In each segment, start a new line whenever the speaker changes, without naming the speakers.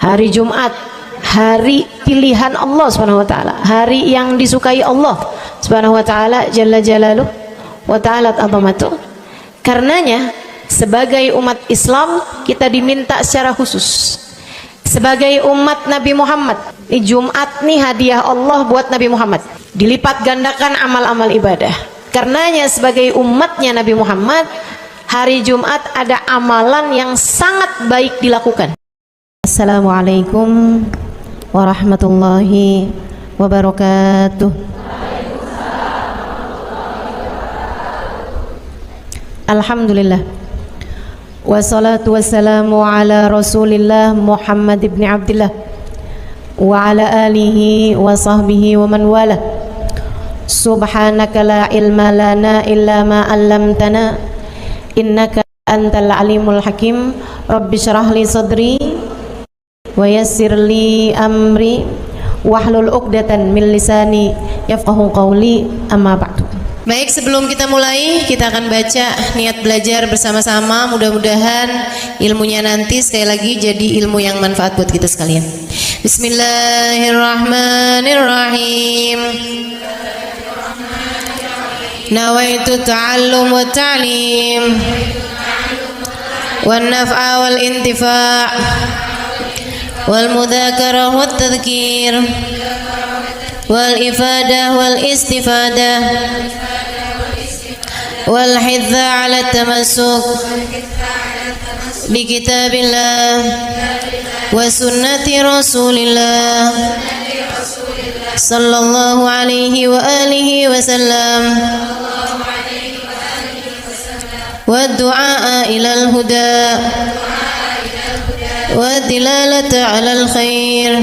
Hari Jumat, hari pilihan Allah Subhanahu wa taala, hari yang disukai Allah Subhanahu wa taala jalla jalaluh wa ta'ala azamatuh. Karenanya sebagai umat Islam kita diminta secara khusus sebagai umat Nabi Muhammad, di Jumat nih hadiah Allah buat Nabi Muhammad, dilipat gandakan amal-amal ibadah. Karenanya sebagai umatnya Nabi Muhammad, hari Jumat ada amalan yang sangat baik dilakukan. Assalamualaikum warahmatullahi wabarakatuh. Alhamdulillah, wassalatu wassalamu ala rasulillah Muhammad ibn Abdillah wa ala alihi wa sahbihi wa man wala. Subhanaka la ilma lana illa ma 'allamtana innaka antal alimul hakim. Rabbi syrah li sadri wa yassir li amri wahlul 'uqdatan min lisani yafqahu qawli, amma ba'du. Baik, sebelum kita mulai, kita akan baca niat belajar bersama-sama. Mudah-mudahan ilmunya nanti sekali lagi jadi ilmu yang manfaat buat kita sekalian. Bismillahirrahmanirrahim. Nawaitu ta'allum wa ta'lim wan naf'a wal intifa' wal mudzakarah wat tadhkir wal ifadah wal istifadah wal hidza 'ala tamassuk bi kitabillah wa sunnati rasulillah sallallahu alaihi wa alihi wasallam wa du'a ilal huda wa dilalata 'alal khair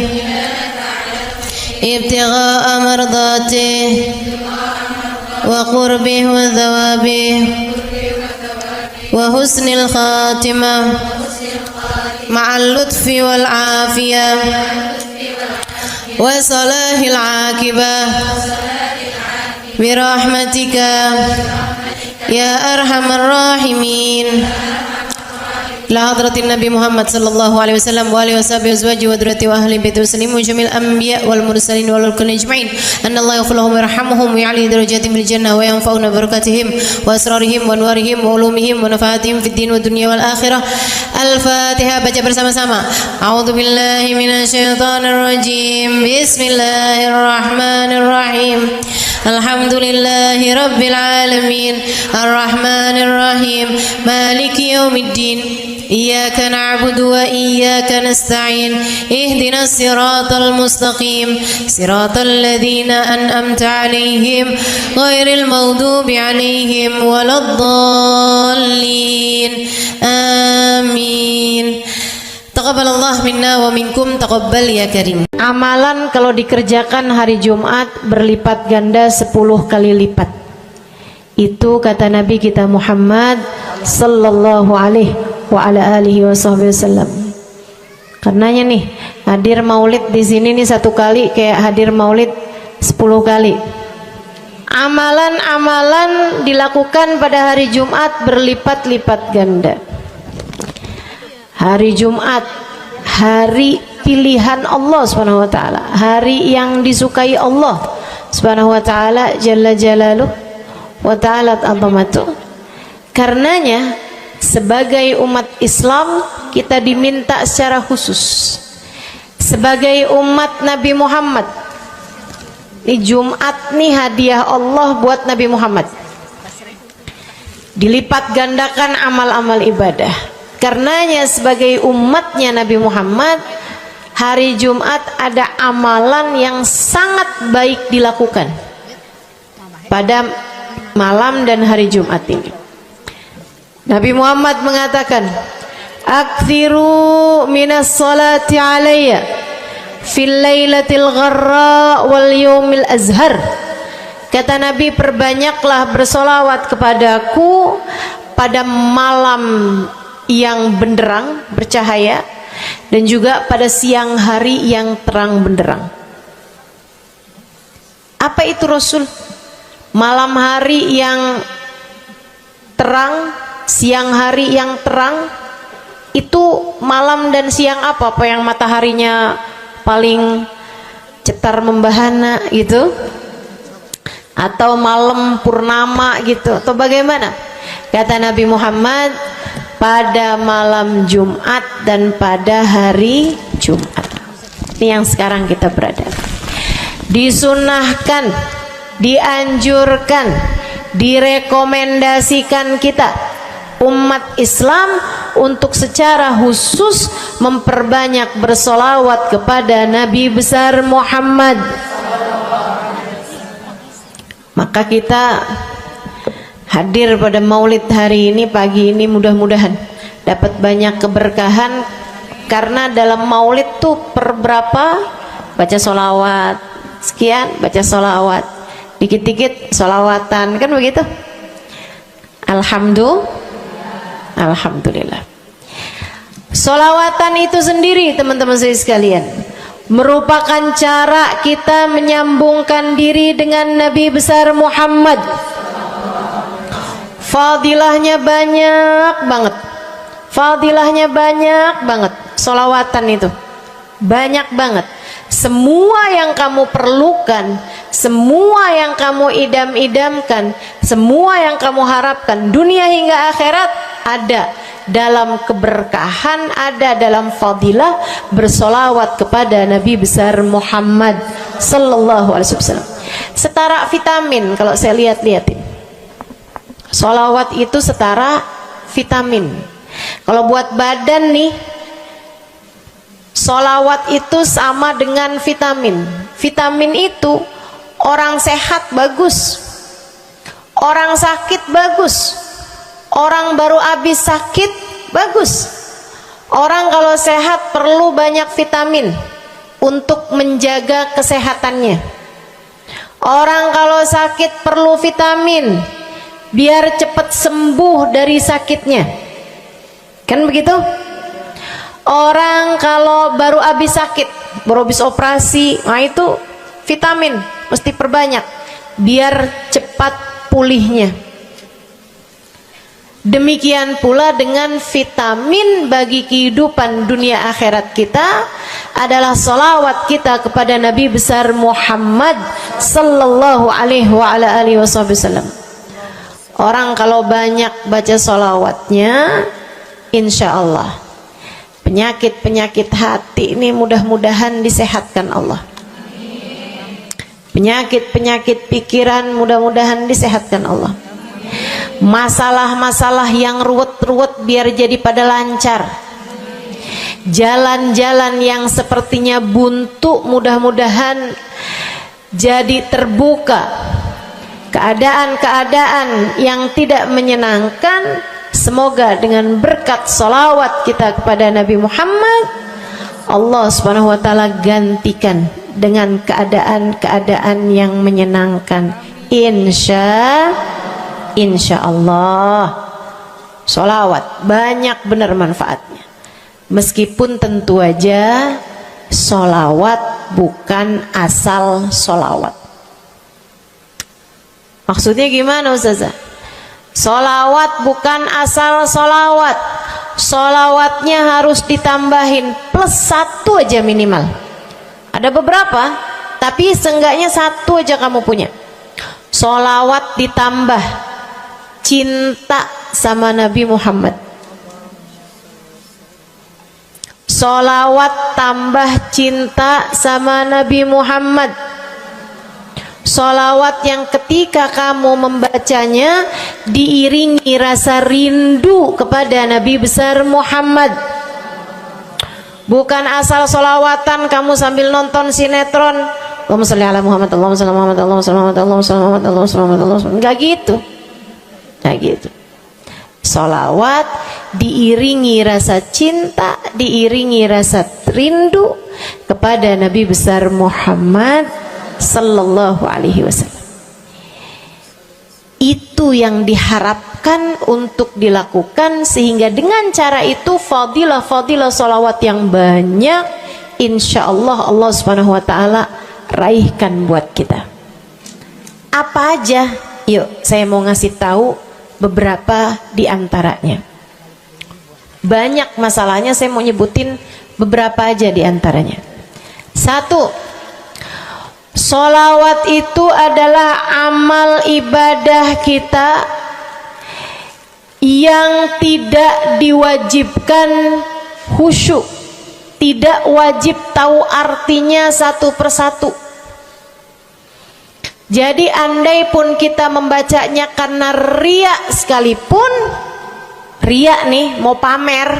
ibtigha'a mardatih wa qurbih wa thawabih wa husnil khatimah ma'al lutfi wal afiyah wa salahil aqibah birahmatika ya arhamar rahimin. La hadratin Nabi Muhammad sallallahu alaihi wasallam wa alihi washabihi azwaji wa dzurriyyati wa ahli baiti muslimin jamil anbiya wal mursalin wal kulli ajma'in. Anna Allah yaghfiruhum wa yarhamuhum wa ya'li darajatihim fil jannah wa yanfa'una barakatihim wa asrarihim wa anwarihim wa ulumihim wa nafaatihim fid din wa dunya wal akhirah. Al-Fatihah, baca bersama-sama. A'udzu billahi minasyaitonir rajim. Bismillahirrahmanirrahim. Alhamdulillahi rabbil alamin. Arrahmanir rahim. Maliki yaumiddin. Iyyaka na'budu wa iyyaka nasta'in. Ihdinas siratal mustaqim. Siratal ladzina an'amta 'alaihim ghairil maghdubi 'alaihim waladdallin. Amin. Taqabbalallah minna wa minkum, taqabbal ya karim. Amalan kalau dikerjakan hari Jumat berlipat ganda 10 kali lipat. Itu kata Nabi kita Muhammad sallallahu alaihi wa ala alihi wasallam. Karenanya nih, hadir maulid di sini nih 1 kali kayak hadir maulid 10 kali. Amalan-amalan dilakukan pada hari Jumat berlipat-lipat ganda. Hari Jumat, hari pilihan Allah Subhanahu wa taala, hari yang disukai Allah Subhanahu wa taala jalla jalaluh wa ta'ala azamatuh. Karenanya sebagai umat Islam kita diminta secara khusus sebagai umat Nabi Muhammad, di Jumat nih hadiah Allah buat Nabi Muhammad, dilipat gandakan amal-amal ibadah. Karenanya sebagai umatnya Nabi Muhammad, hari Jumat ada amalan yang sangat baik dilakukan pada malam dan hari Jumat ini. Nabi Muhammad mengatakan, "Aktsiru minas salati alayya fil lailatil gharra wal yaumil azhar." Kata Nabi, perbanyaklah bersolawat kepadaku pada malam yang benderang, bercahaya, dan juga pada siang hari yang terang benderang. Apa itu Rasul? Malam hari yang terang, siang hari yang terang, Itu malam dan siang apa yang mataharinya paling cetar membahana gitu, atau malam purnama gitu, atau bagaimana? Kata Nabi Muhammad, pada malam Jumat dan pada hari Jumat. Ini yang sekarang kita berada. Disunahkan, dianjurkan, direkomendasikan kita umat Islam untuk secara khusus memperbanyak bersolawat kepada Nabi besar Muhammad. Maka kita hadir pada maulid hari ini, pagi ini, mudah-mudahan dapat banyak keberkahan, karena dalam maulid tuh per berapa baca solawat sekian, baca solawat dikit-dikit, solawatan, kan begitu. Alhamdulillah. Solawatan itu sendiri teman-teman sekalian merupakan cara kita menyambungkan diri dengan Nabi besar Muhammad. Fadilahnya banyak banget, fadilahnya banyak banget. Solawatan itu banyak banget. Semua yang kamu perlukan, semua yang kamu idam-idamkan, semua yang kamu harapkan, dunia hingga akhirat, ada dalam keberkahan, ada dalam fadilah bersolawat kepada Nabi besar Muhammad sallallahu alaihi wasallam. Setara vitamin kalau saya lihat-lihatin. Solawat itu setara vitamin. Kalau buat badan nih, solawat itu sama dengan vitamin. Vitamin itu orang sehat bagus, orang sakit bagus, orang baru habis sakit bagus. Orang kalau sehat perlu banyak vitamin untuk menjaga kesehatannya. Orang kalau sakit perlu vitamin biar cepat sembuh dari sakitnya, kan begitu? Orang kalau baru habis sakit, baru habis operasi, nah itu vitamin mesti perbanyak biar cepat pulihnya. Demikian pula dengan vitamin bagi kehidupan dunia akhirat kita adalah salawat kita kepada Nabi besar Muhammad sallallahu alaihi wasallam. Orang kalau banyak baca salawatnya, insya Allah penyakit-penyakit hati ini mudah-mudahan disehatkan Allah. Penyakit-penyakit pikiran mudah-mudahan disehatkan Allah. Masalah-masalah yang ruwet-ruwet biar jadi pada lancar. Jalan-jalan yang sepertinya buntu mudah-mudahan jadi terbuka. Keadaan-keadaan yang tidak menyenangkan, semoga dengan berkat salawat kita kepada Nabi Muhammad, Allah subhanahu wa ta'ala gantikan dengan keadaan-keadaan yang menyenangkan. Insya Allah. Salawat banyak benar manfaatnya. Meskipun tentu aja salawat bukan asal salawat. Maksudnya gimana Ustazah? Solawat bukan asal solawat. Solawatnya harus ditambahin plus 1 aja minimal. Ada beberapa, tapi seenggaknya 1 aja kamu punya. Solawat ditambah cinta sama Nabi Muhammad. Solawat tambah cinta sama Nabi Muhammad. Solawat yang ketika kamu membacanya diiringi rasa rindu kepada Nabi besar Muhammad. Bukan asal solawatan kamu sambil nonton sinetron, Allahumma sholli ala Muhammad, Allahumma sholli ala Muhammad, Allahumma sholli ala Muhammad, Allahumma sholli ala Muhammad, Allahumma sholli ala Muhammad. Enggak gitu. Enggak gitu. Solawat diiringi rasa cinta, diiringi rasa rindu kepada Nabi besar Muhammad sallallahu alaihi wasallam. Itu yang diharapkan untuk dilakukan, sehingga dengan cara itu fadilah-fadilah salawat yang banyak insyaallah Allah subhanahu wa ta'ala raihkan buat kita. Apa aja? Yuk saya mau ngasih tahu beberapa di antaranya. banyak masalahnya. Saya mau nyebutin beberapa aja di antaranya. Satu, sholawat itu adalah amal ibadah kita yang tidak diwajibkan khusyuk, tidak wajib tahu artinya satu persatu. Jadi andai pun kita membacanya karena riya sekalipun, riya nih mau pamer,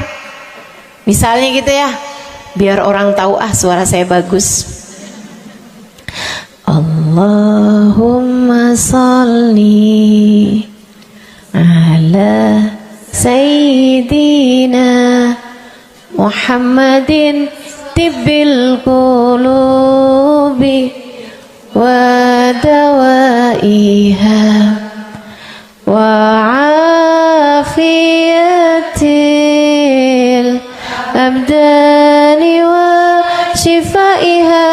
misalnya gitu ya, biar orang tahu suara saya bagus. Allahumma sholli ala sayyidina Muhammadin tibbil qulubi wa dawaiha wa afiyatil abdani wa shifaiha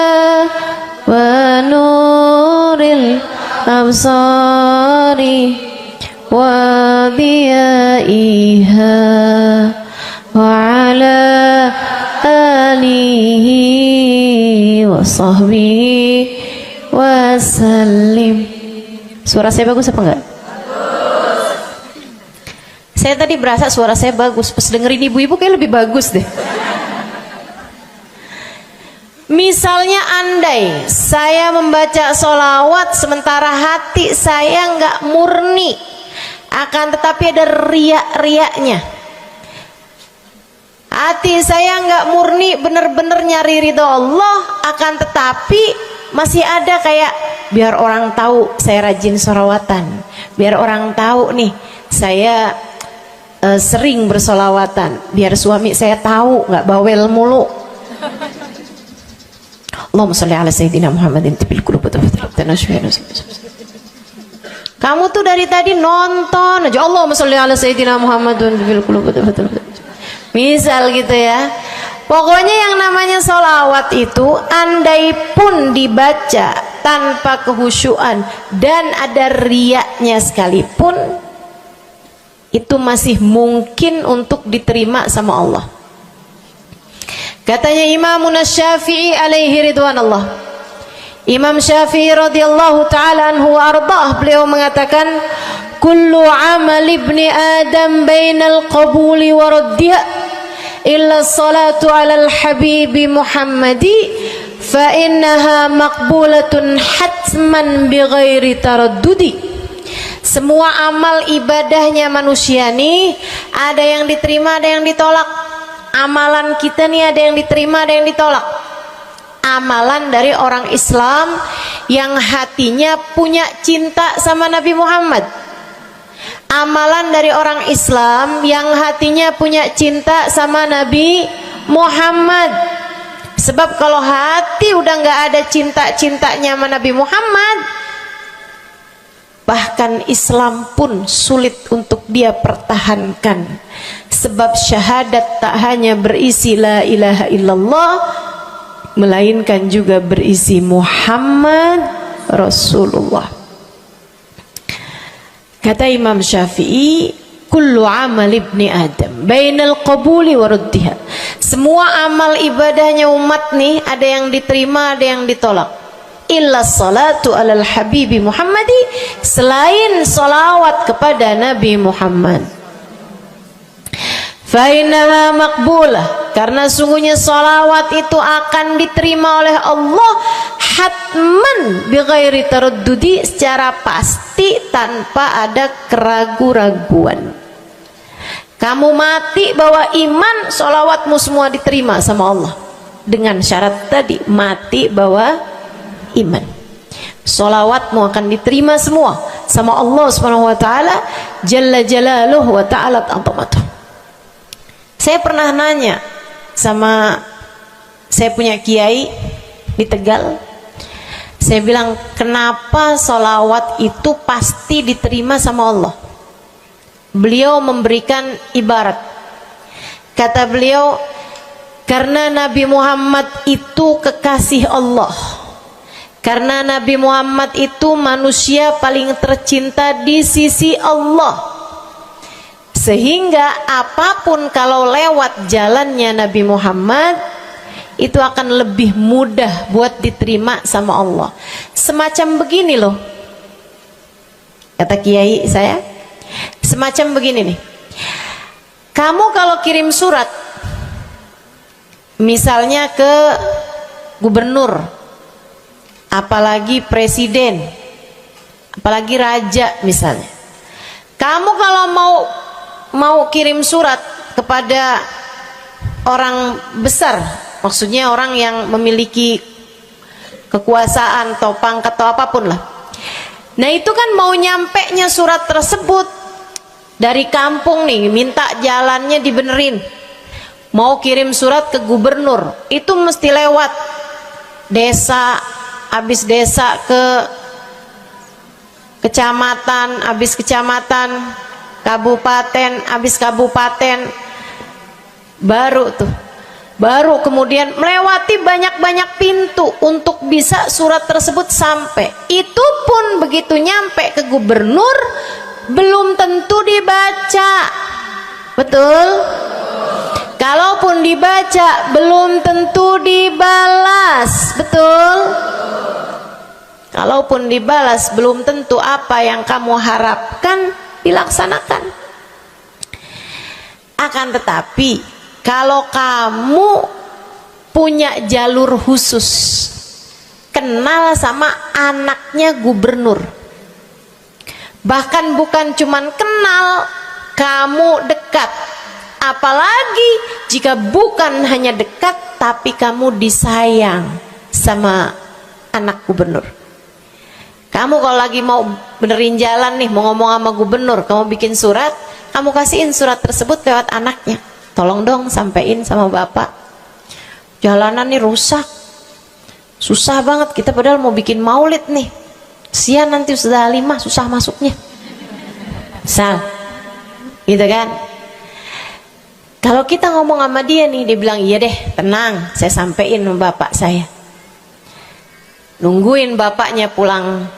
wa nuril absari wa diyaiha wa ala alihi wa sahbihi wasallim. Suara saya bagus apa enggak? Bagus. Saya tadi berasa suara saya bagus, pas dengerin ibu-ibu kayak lebih bagus deh. Misalnya andai saya membaca sholawat sementara hati saya enggak murni, akan tetapi ada riak-riaknya. Hati saya enggak murni bener-bener nyari ridho Allah, akan tetapi masih ada kayak biar orang tahu saya rajin sholawatan, biar orang tahu nih saya sering bersolawatan, biar suami saya tahu nggak bawel mulu. Allahumma sholli ala sayyidina Muhammadin tibil qulubi. Kamu tuh dari tadi nonton aja Allahumma sholli ala sayyidina Muhammadin tibil qulubi. Misal gitu ya. Pokoknya yang namanya sholawat itu andai pun dibaca tanpa kehusyuan dan ada riaknya sekalipun, itu masih mungkin untuk diterima sama Allah. Katanya Imam Syafi'i alaihi ridwanallah, Imam Syafi'i radhiyallahu ta'ala anhu wa ardhah, beliau mengatakan kullu amal ibni adam bainal qabuli wa raddiha illa salatu alal habibi Muhammadi fa innaha maqbulatun hatman bighairi taraddudi. Semua amal ibadahnya manusia nih ada yang diterima, ada yang ditolak. Amalan kita nih ada yang diterima, ada yang ditolak. Amalan dari orang Islam yang hatinya punya cinta sama Nabi Muhammad, amalan dari orang Islam yang hatinya punya cinta sama Nabi Muhammad. Sebab kalau hati udah nggak ada cinta-cintanya sama Nabi Muhammad, bahkan Islam pun sulit untuk dia pertahankan. Sebab syahadat tak hanya berisi la ilaha illallah, melainkan juga berisi Muhammad Rasulullah. Kata Imam Syafi'i, kullu amal ibni adam bainal qabuli wa raddiha. Semua amal ibadahnya umat nih ada yang diterima, ada yang ditolak. Illa salatu alal habibi Muhammadi, selain salawat kepada Nabi Muhammad. Fa innaha maqbulah, karena sungguhnya salawat itu akan diterima oleh Allah hatman bighairi taraddudi, secara pasti tanpa ada keraguan-raguan. Kamu mati bawa iman, sholawatmu semua diterima sama Allah. Dengan syarat tadi, mati bawa iman, sholawatmu akan diterima semua sama Allah Subhanahu wa ta'ala Jalla Jalaluhu wa ta'ala azamatuh. Saya pernah nanya sama saya punya kiai di Tegal. Saya bilang, kenapa sholawat itu pasti diterima sama Allah? Beliau memberikan ibarat. Kata beliau, karena Nabi Muhammad itu kekasih Allah. Karena Nabi Muhammad itu manusia paling tercinta di sisi Allah. Sehingga apapun kalau lewat jalannya Nabi Muhammad itu akan lebih mudah buat diterima sama Allah. Semacam begini loh, kata kiai saya, semacam begini nih. Kamu kalau kirim surat misalnya ke gubernur, apalagi presiden, apalagi raja misalnya, kamu kalau mau kirim surat kepada orang besar, maksudnya orang yang memiliki kekuasaan atau pangkat atau apapun lah. Nah itu kan mau nyampe nya surat tersebut dari kampung nih, minta jalannya dibenerin, mau kirim surat ke gubernur, itu mesti lewat desa, habis desa ke kecamatan, habis kecamatan, kabupaten, habis kabupaten, baru kemudian melewati banyak-banyak pintu untuk bisa surat tersebut sampai. Itu pun begitu nyampe ke gubernur belum tentu dibaca, betul? Kalaupun dibaca belum tentu dibalas, betul? Kalaupun dibalas belum tentu apa yang kamu harapkan dilaksanakan. Akan tetapi kalau kamu punya jalur khusus, kenal sama anaknya gubernur, bahkan bukan cuman kenal, kamu dekat, apalagi jika bukan hanya dekat tapi kamu disayang sama anak gubernur. Kamu kalau lagi mau benerin jalan nih, mau ngomong sama gubernur, kamu bikin surat, kamu kasihin surat tersebut lewat anaknya, tolong dong sampein sama bapak, jalanan nih rusak, susah banget, kita padahal mau bikin maulid nih, sian nanti sudah 5 susah masuknya, misal gitu kan. Kalau kita ngomong sama dia nih, dia bilang iya deh, tenang, saya sampein sama bapak saya. Nungguin bapaknya pulang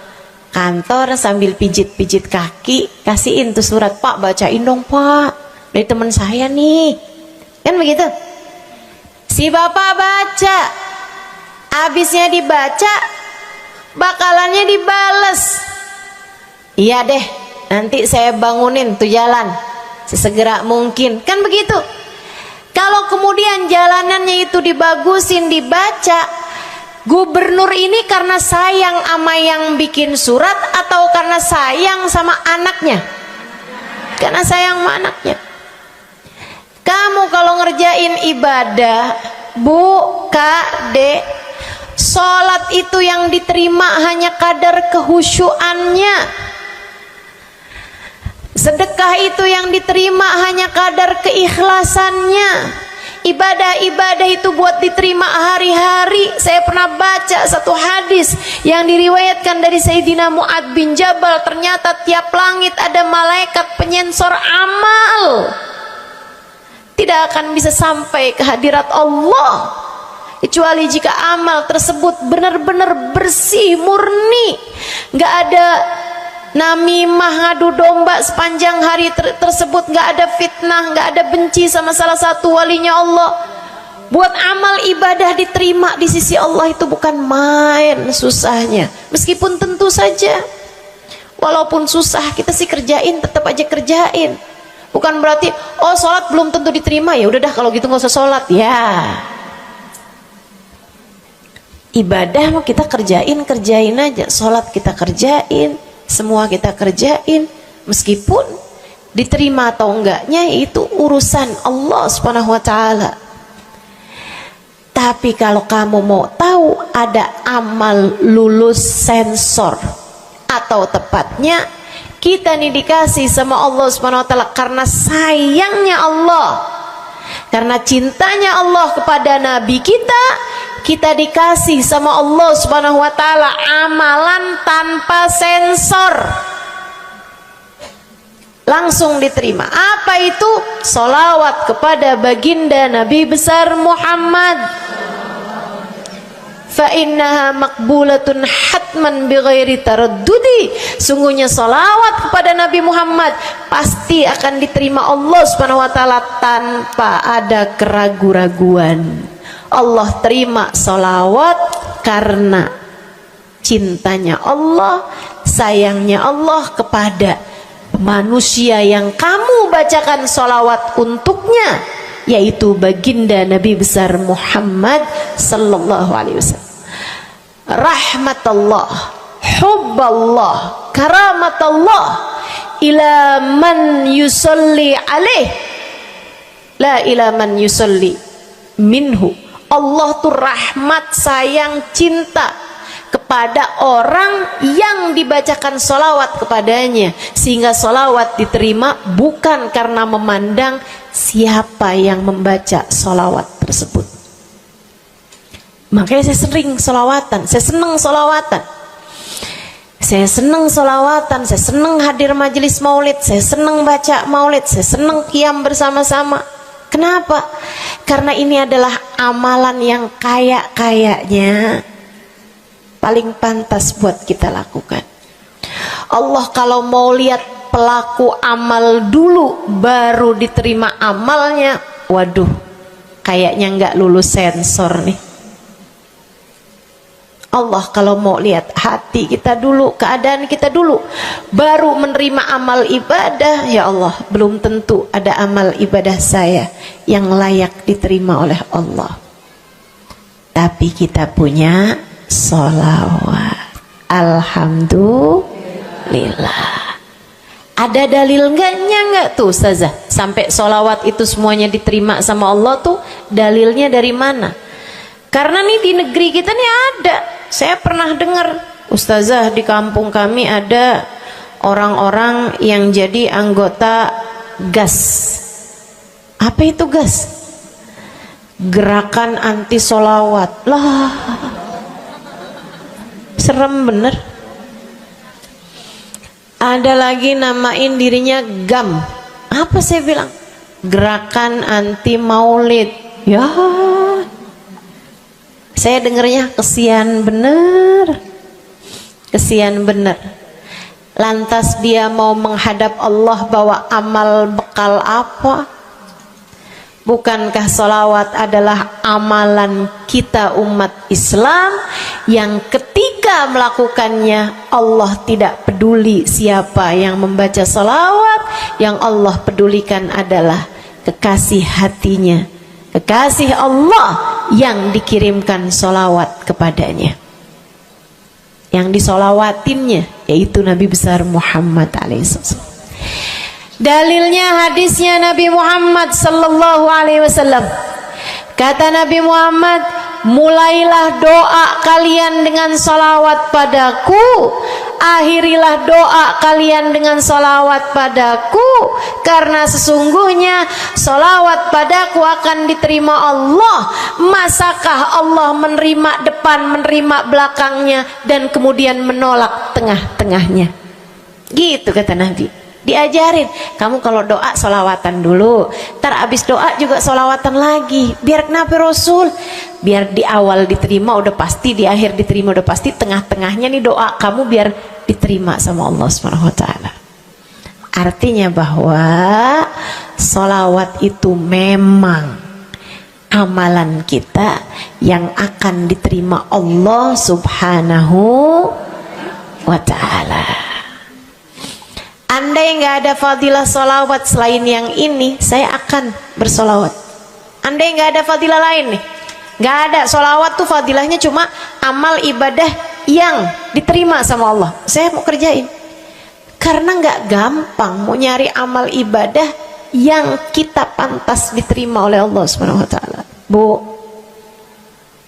kantor sambil pijit-pijit kaki, kasihin tuh surat, Pak bacain dong Pak, dari teman saya nih, kan begitu. Si bapak baca, habisnya dibaca, bakalannya dibales, iya deh, nanti saya bangunin tuh jalan sesegera mungkin, kan begitu. Kalau kemudian jalanannya itu dibagusin, dibaca, gubernur ini karena sayang sama yang bikin surat atau karena sayang sama anaknya? Karena sayang sama anaknya. Kamu kalau ngerjain ibadah, Bu, Kak, Dek, sholat itu yang diterima hanya kadar kehusyuannya. Sedekah itu yang diterima hanya kadar keikhlasannya. Ibadah-ibadah itu buat diterima hari-hari. Saya pernah baca satu hadis yang diriwayatkan dari Sayyidina Mu'ad bin Jabal, ternyata tiap langit ada malaikat penyensor amal, tidak akan bisa sampai ke hadirat Allah kecuali jika amal tersebut benar-benar bersih, murni, nggak ada namimah, ngadu domba sepanjang hari tersebut, nggak ada fitnah, nggak ada benci sama salah satu walinya Allah. Buat amal ibadah diterima di sisi Allah itu bukan main susahnya. Meskipun tentu saja walaupun susah kita sih kerjain, tetap aja kerjain. Bukan berarti oh sholat belum tentu diterima, ya udah dah kalau gitu nggak usah sholat ya. Ibadah mau kita kerjain aja, sholat kita kerjain, semua kita kerjain, meskipun diterima atau enggaknya itu urusan Allah Subhanahu wa taala. Tapi kalau kamu mau tahu, ada amal lulus sensor, atau tepatnya kita nih dikasih sama Allah Subhanahu wa taala karena sayangnya Allah, karena cintanya Allah kepada nabi kita, kita dikasih sama Allah Subhanahu wa taala amalan tanpa sensor, langsung diterima. Apa itu? Sholawat kepada baginda Nabi besar Muhammad. fa innaha maqbulatun hatman bighairi taraddudi. Sungguhnya salawat kepada Nabi Muhammad pasti akan diterima Allah Subhanahu wa taala tanpa ada keraguan-raguan. Allah terima salawat karena cintanya Allah, sayangnya Allah kepada manusia yang kamu bacakan salawat untuknya, yaitu baginda Nabi besar Muhammad sallallahu alaihi wasallam. Rahmatullah, hubballah, karamatullah ila man yusalli alaih, la ila man yusalli minhu. Allah tuh rahmat, sayang, cinta kepada orang yang dibacakan solawat kepadanya, sehingga solawat diterima bukan karena memandang siapa yang membaca solawat tersebut. Makanya saya sering solawatan, saya senang solawatan, saya senang solawatan, saya senang hadir majelis maulid, saya senang baca maulid, saya senang qiyam bersama-sama. Kenapa? Karena ini adalah amalan yang kayaknya paling pantas buat kita lakukan. Allah kalau mau lihat pelaku amal dulu baru diterima amalnya, waduh, kayaknya nggak lulus sensor nih. Allah kalau mau lihat hati kita dulu, keadaan kita dulu, baru menerima amal ibadah, ya Allah, belum tentu ada amal ibadah saya yang layak diterima oleh Allah. Tapi kita punya sholawat, alhamdulillah. Ada dalil nggak tuh Ustazah sampai sholawat itu semuanya diterima sama Allah tuh? Dalilnya dari mana? Karena nih di negeri kita nih ada, saya pernah dengar Ustazah, di kampung kami ada orang-orang yang jadi anggota GAS. Apa itu GAS? Gerakan anti sholawat. Lah, serem bener. Ada lagi namain dirinya GAM. Apa saya bilang? Gerakan anti maulid. Ya, saya dengernya kesian bener, kesian bener. Lantas dia mau menghadap Allah bawa amal bekal apa? Bukankah sholawat adalah amalan kita umat Islam yang ketika melakukannya Allah tidak peduli siapa yang membaca sholawat, yang Allah pedulikan adalah kekasih hatinya, kekasih Allah yang dikirimkan sholawat kepadanya, yang disolawatinnya yaitu Nabi besar Muhammad alaihissalam. Dalilnya hadisnya Nabi Muhammad sallallahu alaihi wasallam. Kata Nabi Muhammad, mulailah doa kalian dengan salawat padaku, akhirilah doa kalian dengan salawat padaku, karena sesungguhnya salawat padaku akan diterima Allah. Masakah Allah menerima depan, menerima belakangnya, dan kemudian menolak tengah-tengahnya? Gitu kata Nabi. Diajarin, kamu kalau doa solawatan dulu, ntar abis doa juga solawatan lagi. Biar kenapa Rasul? Biar di awal diterima udah pasti, di akhir diterima udah pasti, tengah-tengahnya nih doa kamu biar diterima sama Allah Subhanahu wa taala. Artinya bahwa solawat itu memang amalan kita yang akan diterima Allah Subhanahu wa taala. Andai nggak ada fadilah solawat selain yang ini, saya akan bersolawat. Andai nggak ada fadilah lain nih, nggak ada solawat tuh fadilahnya cuma amal ibadah yang diterima sama Allah, saya mau kerjain. Karena nggak gampang mau nyari amal ibadah yang kita pantas diterima oleh Allah Subhanahu wa taala. Bu,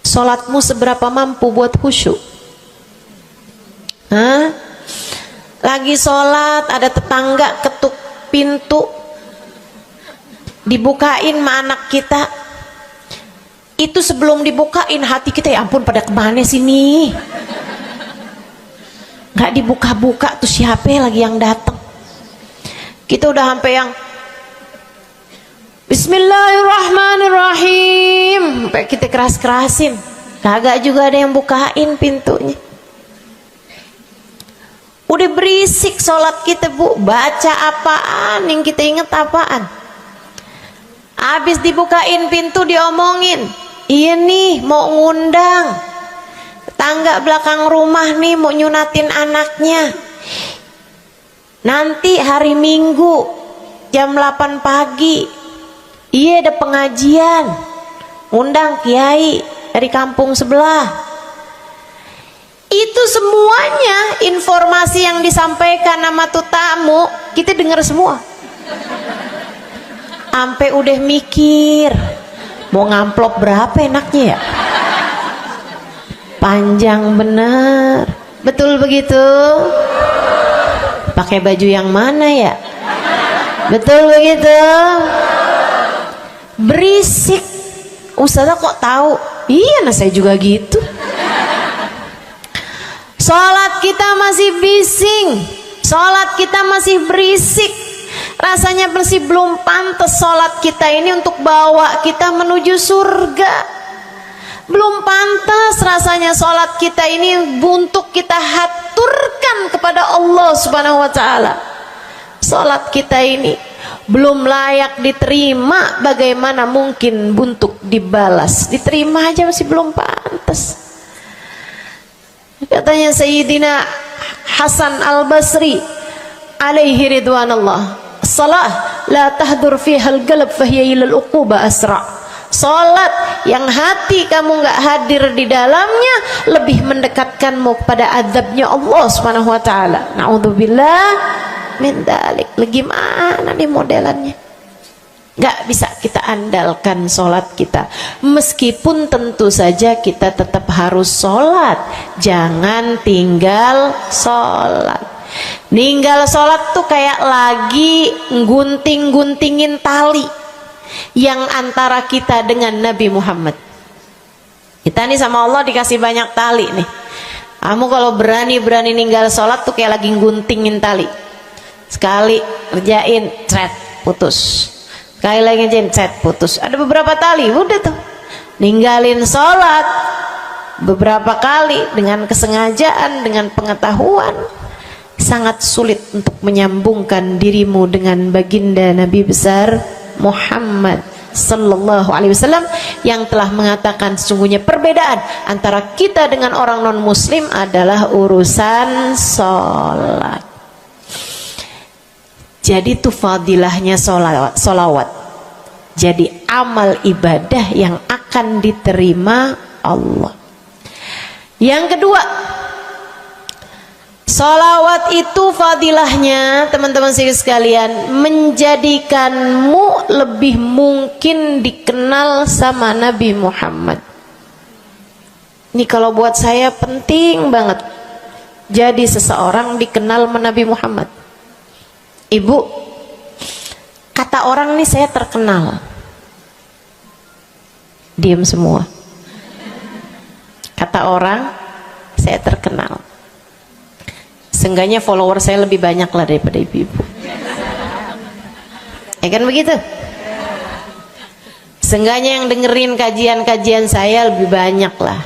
sholatmu seberapa mampu buat khusyuk? Hah? Lagi sholat ada tetangga ketuk pintu, dibukain sama anak kita. Itu sebelum dibukain hati kita, ya ampun pada kemana sini? Gak dibuka-buka tuh siapa lagi yang datang? Kita udah sampai yang Bismillahirrahmanirrahim, sampai kita keras-kerasin. kagak juga ada yang bukain pintunya. Udah berisik sholat kita Bu, baca apaan, yang kita inget apaan. Habis dibukain pintu diomongin, iya nih mau ngundang tetangga belakang rumah nih, mau nyunatin anaknya nanti hari Minggu jam 8 pagi, iya ada pengajian, ngundang kiai dari kampung sebelah. Itu semuanya informasi yang disampaikan sama tuh tamu kita dengar semua. Sampai udah mikir mau ngamplop berapa enaknya ya, panjang bener, betul begitu? Pakai baju yang mana ya, betul begitu? Berisik. Ustazah kok tahu? Iya, nah saya juga gitu. Sholat kita masih bising, sholat kita masih berisik, rasanya masih belum pantas sholat kita ini untuk bawa kita menuju surga. Belum pantas rasanya sholat kita ini untuk kita haturkan kepada Allah Subhanahu wa ta'ala. Sholat kita ini belum layak diterima, bagaimana mungkin untuk dibalas? Diterima aja masih belum pantas. Katanya Sayyidina Hasan Al-Basri alaihi ridwanallah, salah la tahdur fihal galab fahiya ilal uquba asra. Salat yang hati kamu nggak hadir di dalamnya lebih mendekatkanmu kepada azabnya Allah Subhanahu wa taala. Naudzubillah min dzalik. Gimana nih modelannya? Gak bisa kita andalkan sholat kita, meskipun tentu saja kita tetap harus sholat, jangan tinggal sholat. Ninggal sholat tuh kayak lagi gunting-guntingin tali yang antara kita dengan Nabi Muhammad. Kita nih sama Allah dikasih banyak tali nih. Kamu kalau berani-berani ninggal sholat tuh kayak lagi guntingin tali. Sekali kerjain, cret, putus. Sekali lagi cet, putus. Ada beberapa tali, udah tuh ninggalin sholat beberapa kali dengan kesengajaan, dengan pengetahuan, sangat sulit untuk menyambungkan dirimu dengan baginda Nabi besar Muhammad sallallahu alaihi wasallam yang telah mengatakan sesungguhnya perbedaan antara kita dengan orang non muslim adalah urusan sholat. Jadi itu fadilahnya solawat. Jadi amal ibadah yang akan diterima Allah. Yang kedua, solawat itu fadilahnya teman-teman sekalian menjadikanmu lebih mungkin dikenal sama Nabi Muhammad. Ini kalau buat saya penting banget. Jadi seseorang dikenal sama Nabi Muhammad. Ibu, kata orang nih saya terkenal. Diam semua. Kata orang saya terkenal. Seenggaknya follower saya lebih banyak lah daripada ibu-ibu. Ya kan begitu? Seenggaknya yang dengerin kajian-kajian saya lebih banyak lah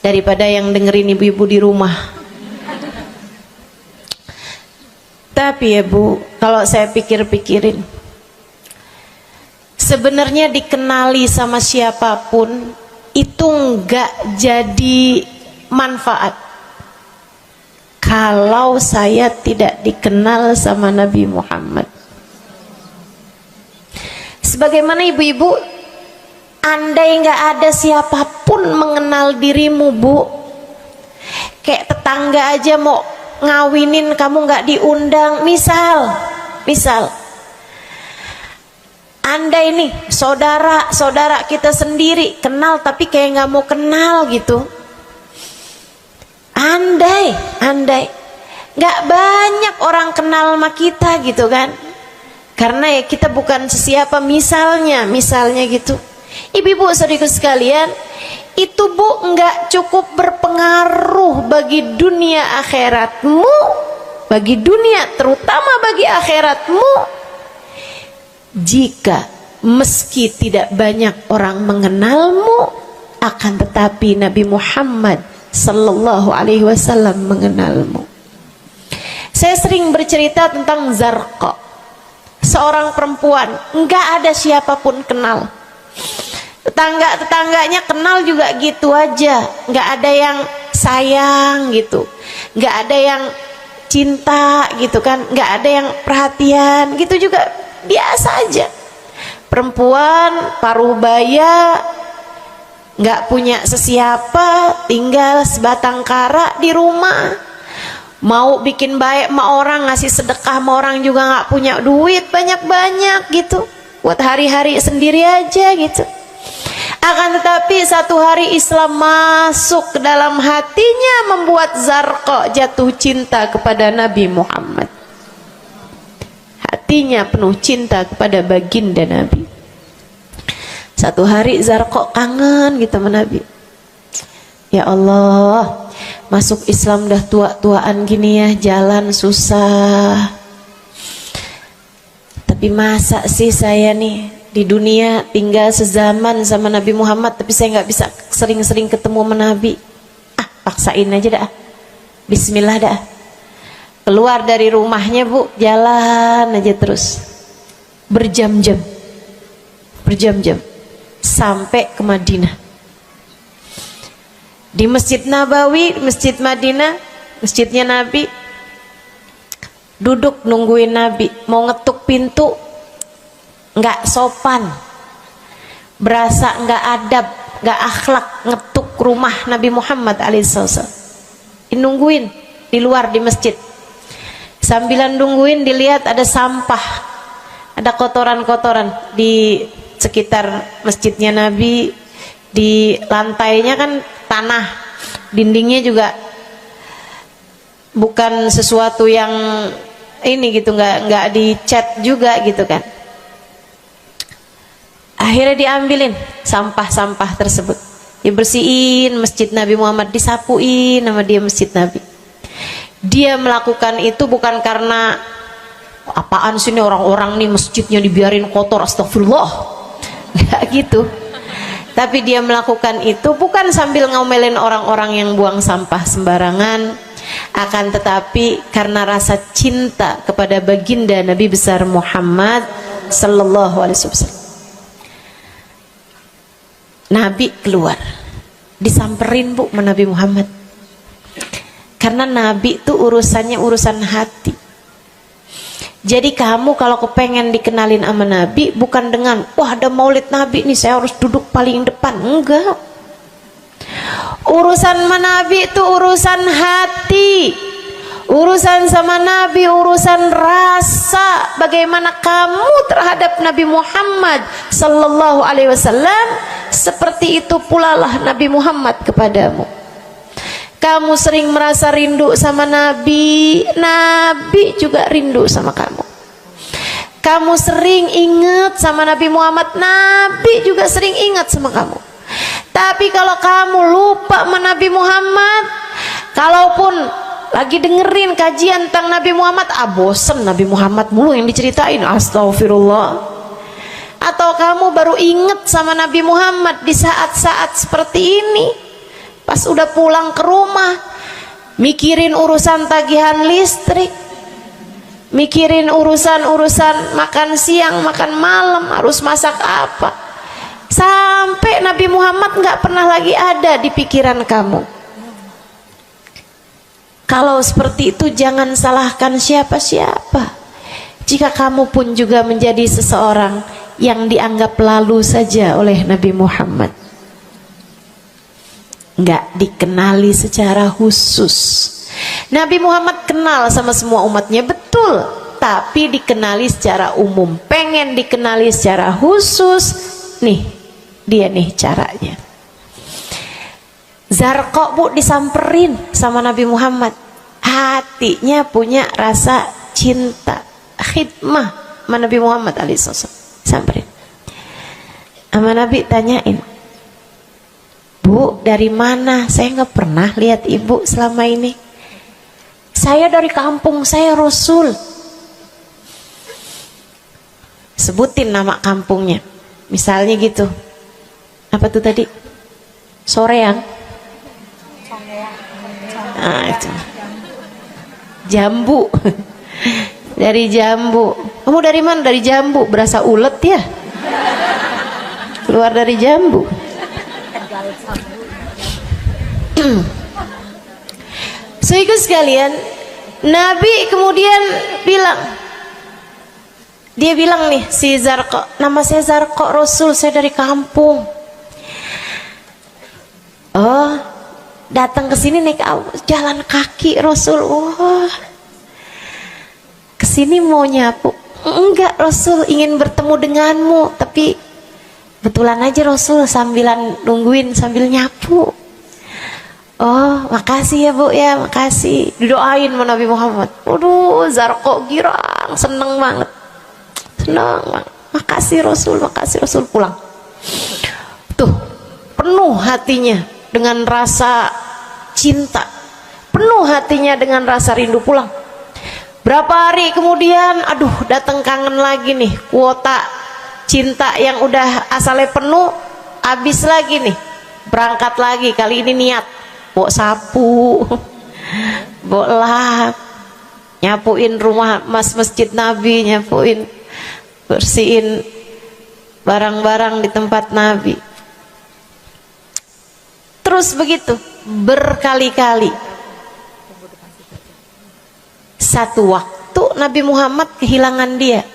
daripada yang dengerin ibu-ibu di rumah. Tapi ya Bu, kalau saya pikir-pikirin, sebenarnya dikenali sama siapapun itu enggak jadi manfaat kalau saya tidak dikenal sama Nabi Muhammad. Sebagaimana ibu-ibu, andai enggak ada siapapun mengenal dirimu Bu, kayak tetangga aja mau ngawinin kamu nggak diundang, misal andai nih saudara kita sendiri kenal tapi kayak nggak mau kenal gitu, andai nggak banyak orang kenal sama kita gitu kan, karena ya kita bukan sesiapa, misalnya gitu. Ibu-ibu saudaraku sekalian, itu Bu nggak cukup berpengaruh bagi dunia akhiratmu, bagi dunia terutama bagi akhiratmu, jika meski tidak banyak orang mengenalmu akan tetapi Nabi Muhammad sallallahu alaihi wasallam mengenalmu. Saya sering bercerita tentang Zarqa, seorang perempuan, enggak ada siapapun kenal. Tetangga-tetangganya kenal juga gitu aja, enggak ada yang sayang gitu, enggak ada yang cinta gitu kan, enggak ada yang perhatian gitu, juga biasa aja. Perempuan paruh baya, nggak punya sesiapa, tinggal sebatang kara di rumah. Mau bikin baik sama orang, ngasih sedekah sama orang juga nggak punya duit banyak-banyak gitu, buat hari-hari sendiri aja gitu. Akan tetapi satu hari Islam masuk ke dalam hatinya, membuat Zarqa jatuh cinta kepada Nabi Muhammad. Hatinya penuh cinta kepada baginda Nabi. Satu hari Zarqa kangen gitu sama Nabi. Ya Allah, masuk Islam dah tua-tuaan gini ya, jalan susah. Tapi masa sih saya nih di dunia tinggal sezaman sama Nabi Muhammad, tapi saya nggak bisa sering-sering ketemu sama Nabi. Paksain aja dah. Bismillah dah. Keluar dari rumahnya bu, jalan aja terus berjam-jam sampai ke Madinah. Di Masjid Nabawi, Masjid Madinah, masjidnya Nabi, duduk nungguin Nabi. Mau ngetuk pintu nggak sopan, berasa nggak adab, nggak akhlak, ngetuk rumah Nabi Muhammad alaihissalam. Nungguin di luar di masjid. Sambilan nungguin dilihat ada sampah, ada kotoran-kotoran di sekitar masjidnya Nabi. Di lantainya kan tanah, dindingnya juga bukan sesuatu yang ini gitu, nggak dicat juga gitu kan. Akhirnya diambilin sampah-sampah tersebut, dibersihin masjid Nabi Muhammad, disapuin nama dia masjid Nabi. Dia melakukan itu bukan karena apaan sih ini orang-orang nih masjidnya dibiarin kotor, astagfirullah, nggak gitu. Tapi dia melakukan itu bukan sambil ngomelin orang-orang yang buang sampah sembarangan, akan tetapi karena rasa cinta kepada baginda Nabi besar Muhammad sallallahu alaihi wasallam. Nabi keluar, disamperin bu sama Nabi Muhammad. Karena Nabi itu urusannya urusan hati. Jadi kamu kalau kepengen dikenalin sama Nabi, bukan dengan wah ada maulid Nabi nih saya harus duduk paling depan, enggak. Urusan sama Nabi itu urusan hati. Urusan sama Nabi urusan rasa, bagaimana kamu terhadap Nabi Muhammad sallallahu alaihi wasallam, seperti itu pula lah Nabi Muhammad kepadamu. Kamu sering merasa rindu sama Nabi, Nabi juga rindu sama kamu. Kamu sering ingat sama Nabi Muhammad, Nabi juga sering ingat sama kamu. Tapi kalau kamu lupa sama Nabi Muhammad, kalaupun lagi dengerin kajian tentang Nabi Muhammad, bosen Nabi Muhammad mulu yang diceritain, astagfirullah. Atau kamu baru ingat sama Nabi Muhammad di saat-saat seperti ini, pas udah pulang ke rumah, mikirin urusan tagihan listrik, mikirin urusan makan siang, makan malam, harus masak apa, sampai Nabi Muhammad nggak pernah lagi ada di pikiran kamu. Kalau seperti itu jangan salahkan siapa-siapa. Jika kamu pun juga menjadi seseorang yang dianggap lalu saja oleh Nabi Muhammad, nggak dikenali secara khusus. Nabi Muhammad kenal sama semua umatnya, betul, tapi dikenali secara umum. Pengen dikenali secara khusus, nih dia nih caranya. Zarqa bu disamperin sama Nabi Muhammad, hatinya punya rasa cinta, khidmah sama Nabi Muhammad alaihissalam. Samperin sama Nabi, tanyain, Bu, dari mana? Saya nggak pernah lihat ibu selama ini. Saya dari kampung saya Rasul. Sebutin nama kampungnya. Misalnya gitu. Apa tuh tadi? Soreang. Nah, itu. Jambu. Dari jambu. Kamu dari mana? Dari jambu. Berasa ulet ya? Keluar dari jambu. Saudara sekalian, Nabi kemudian bilang, dia bilang nih si Zarqa, nama saya Zarqa, Rasul, saya dari kampung. Oh, datang ke sini naik jalan kaki Rasul. Wah, kesini mau nyapu? Enggak Rasul, ingin bertemu denganmu, tapi betulan aja Rasul sambilan nungguin sambil nyapu. Oh, makasih ya Bu ya, makasih. Didoain sama Nabi Muhammad. Waduh, Zarqa girang, seneng banget. Seneng banget. Makasih Rasul pulang. Tuh, penuh hatinya dengan rasa cinta. Penuh hatinya dengan rasa rindu pulang. Berapa hari kemudian, aduh, datang kangen lagi nih. Kuota cinta yang udah asalnya penuh, habis lagi nih. Berangkat lagi, kali ini niat. Bawa sapu, bawa lap, nyapuin rumah masjid Nabi, nyapuin, bersihin barang-barang di tempat Nabi. Terus begitu berkali-kali. Satu waktu Nabi Muhammad kehilangan dia.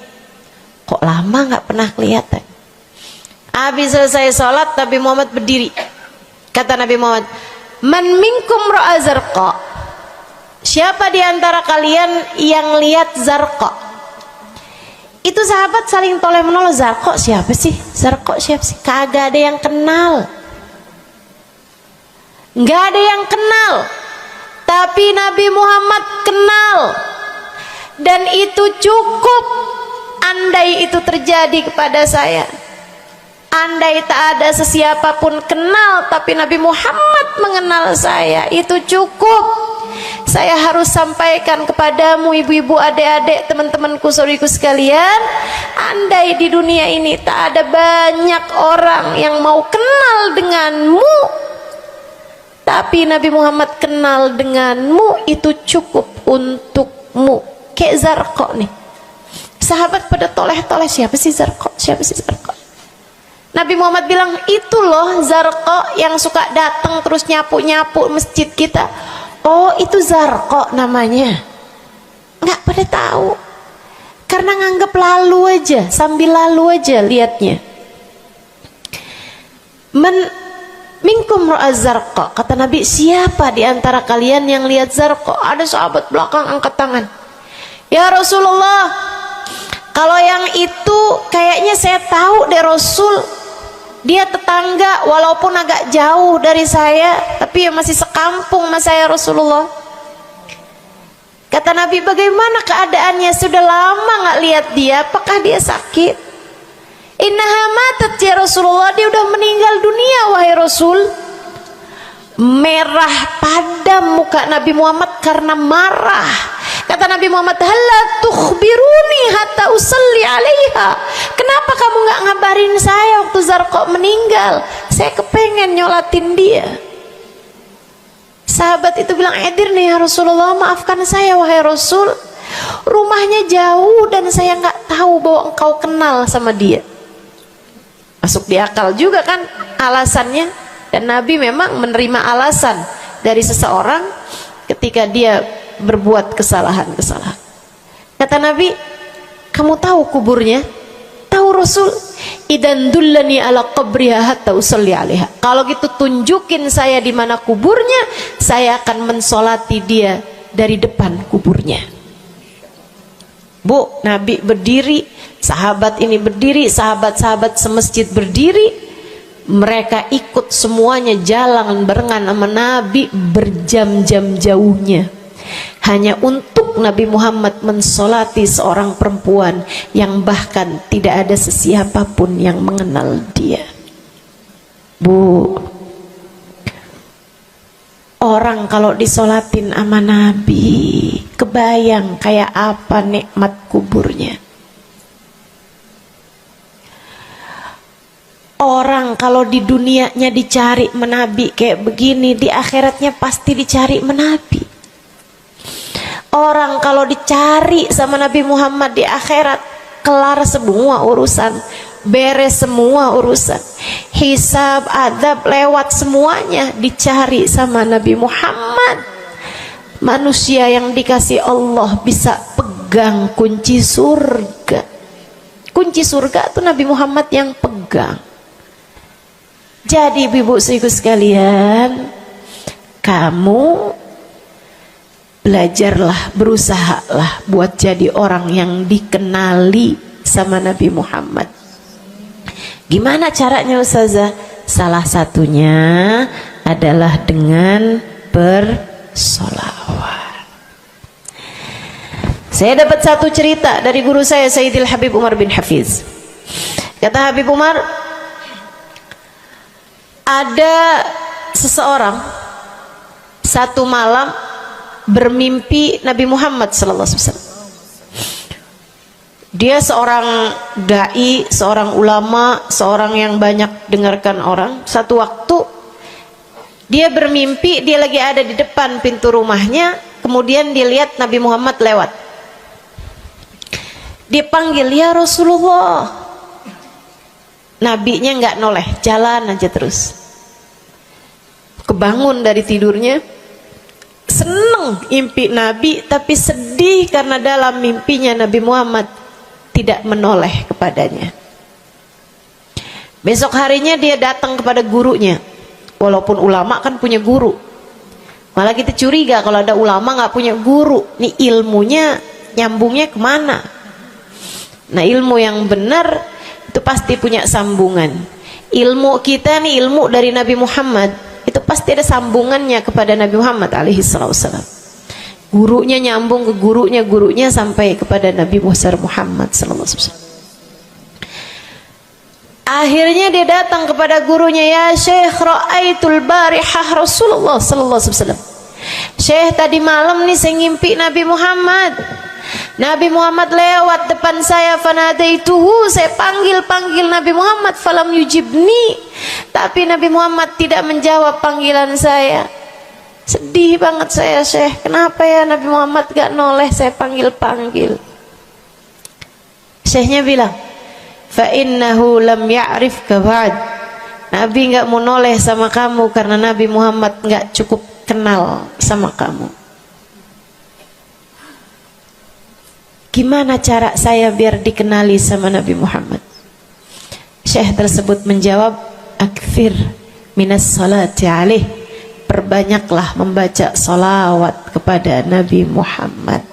Kok lama nggak pernah kelihatan. Habis selesai sholat, Nabi Muhammad berdiri. Kata Nabi Muhammad, man minkum ra'a Zarqa, siapa di antara kalian yang lihat Zarqa? Itu sahabat saling toleh menolong. Zarqa siapa sih? Zarqa siapa sih? Kagak ada yang kenal, nggak ada yang kenal. Tapi Nabi Muhammad kenal, dan itu cukup. Andai itu terjadi kepada saya, andai tak ada sesiapa pun kenal, tapi Nabi Muhammad mengenal saya, itu cukup. Saya harus sampaikan kepadamu ibu-ibu, adik-adik, teman-temanku, saudariku sekalian, andai di dunia ini tak ada banyak orang yang mau kenal denganmu, tapi Nabi Muhammad kenal denganmu, itu cukup untukmu. Kayak Zarqa nih, sahabat pada toleh-toleh, siapa sih Zarqa? Siapa sih Zarqa? Nabi Muhammad bilang, itu loh Zarqa yang suka datang terus nyapu-nyapu masjid kita. Oh, itu Zarqa namanya. Nggak pada tahu, karena nganggep lalu aja, sambil lalu aja liatnya. Minkum ra'a Zarqa, kata Nabi, siapa di antara kalian yang lihat Zarqa? Ada sahabat belakang angkat tangan. Ya Rasulullah, kalau yang itu kayaknya saya tahu deh Rasul. Dia tetangga, walaupun agak jauh dari saya, tapi ya masih sekampung sama saya Rasulullah. Kata Nabi, bagaimana keadaannya? Sudah lama nggak lihat dia, apakah dia sakit? Innaha matat ya Rasulullah, dia udah meninggal dunia wahai Rasul. Merah padam muka Nabi Muhammad karena marah. Kata Nabi Muhammad, halla tukhbiruni hatta usalli alaiha. Kenapa kamu nggak ngabarin saya waktu Zarqa meninggal? Saya kepengen nyolatin dia. Sahabat itu bilang, edir nih ya Rasulullah, maafkan saya wahai Rasul, rumahnya jauh dan saya nggak tahu bahwa engkau kenal sama dia. Masuk di akal juga kan alasannya. Dan Nabi memang menerima alasan dari seseorang ketika dia berbuat kesalahan-kesalahan. Kata Nabi, kamu tahu kuburnya? Tahu Rasul? Idan dullani ala qabriha hatta usalli alaiha. Kalau gitu tunjukin saya di mana kuburnya, saya akan mensolati dia dari depan kuburnya. Bu, Nabi berdiri, sahabat ini berdiri, sahabat-sahabat semasjid berdiri. Mereka ikut semuanya jalan barengan sama Nabi berjam-jam jauhnya, hanya untuk Nabi Muhammad mensolati seorang perempuan yang bahkan tidak ada sesiapapun yang mengenal dia. Bu, orang kalau disolatin sama Nabi, kebayang kayak apa nikmat kuburnya. Orang Orang kalau di dunianya dicari menabi kayak begini, di akhiratnya pasti dicari menabi. Orang kalau dicari sama Nabi Muhammad di akhirat, kelar semua urusan, beres semua urusan, hisab, adab lewat semuanya, dicari sama Nabi Muhammad. Manusia yang dikasih Allah bisa pegang kunci surga. Kunci surga itu Nabi Muhammad yang pegang. Jadi ibu-ibu sekalian, kamu belajarlah, berusahalah buat jadi orang yang dikenali sama Nabi Muhammad. Gimana caranya Ustazah? Salah satunya adalah dengan bersolawat. Saya dapat satu cerita dari guru saya, Sayyidil Habib Umar bin Hafiz. Kata Habib Umar, ada seseorang satu malam bermimpi Nabi Muhammad sallallahu alaihi wasallam. Dia seorang dai, seorang ulama, seorang yang banyak dengarkan orang. Satu waktu dia bermimpi, dia lagi ada di depan pintu rumahnya, kemudian dia lihat Nabi Muhammad lewat. Dia panggil, ya Rasulullah. Nabinya nggak noleh, jalan aja terus. Kebangun dari tidurnya, seneng impi Nabi, tapi sedih karena dalam mimpinya Nabi Muhammad tidak menoleh kepadanya. Besok harinya dia datang kepada gurunya. Walaupun ulama kan punya guru, malah kita curiga kalau ada ulama nggak punya guru. Nih ilmunya nyambungnya kemana? Nah, ilmu yang benar itu pasti punya sambungan. Ilmu kita nih, ilmu dari Nabi Muhammad, itu pasti ada sambungannya kepada Nabi Muhammad alaihi wasallam. Gurunya nyambung ke gurunya sampai kepada Nabi Muhammad sallallahu alaihi wasallam. Akhirnya dia datang kepada gurunya, ya Syekh, ra'aitul barihah Rasulullah sallallahu alaihi wasallam. Syekh, tadi malam nih saya ngimpi Nabi Muhammad. Nabi Muhammad lewat depan saya, fanadaituhu, saya panggil Nabi Muhammad, falam yujibni, tapi Nabi Muhammad tidak menjawab panggilan saya. Sedih banget saya, Syekh, kenapa ya Nabi Muhammad gak noleh saya panggil. Syekhnya bilang, fa innahu lam ya'rifka ba'd. Nabi gak mau noleh sama kamu karena Nabi Muhammad gak cukup kenal sama kamu. Gimana cara saya biar dikenali sama Nabi Muhammad? Syekh tersebut menjawab, akfir minas salati alaih, perbanyaklah membaca salawat kepada Nabi Muhammad.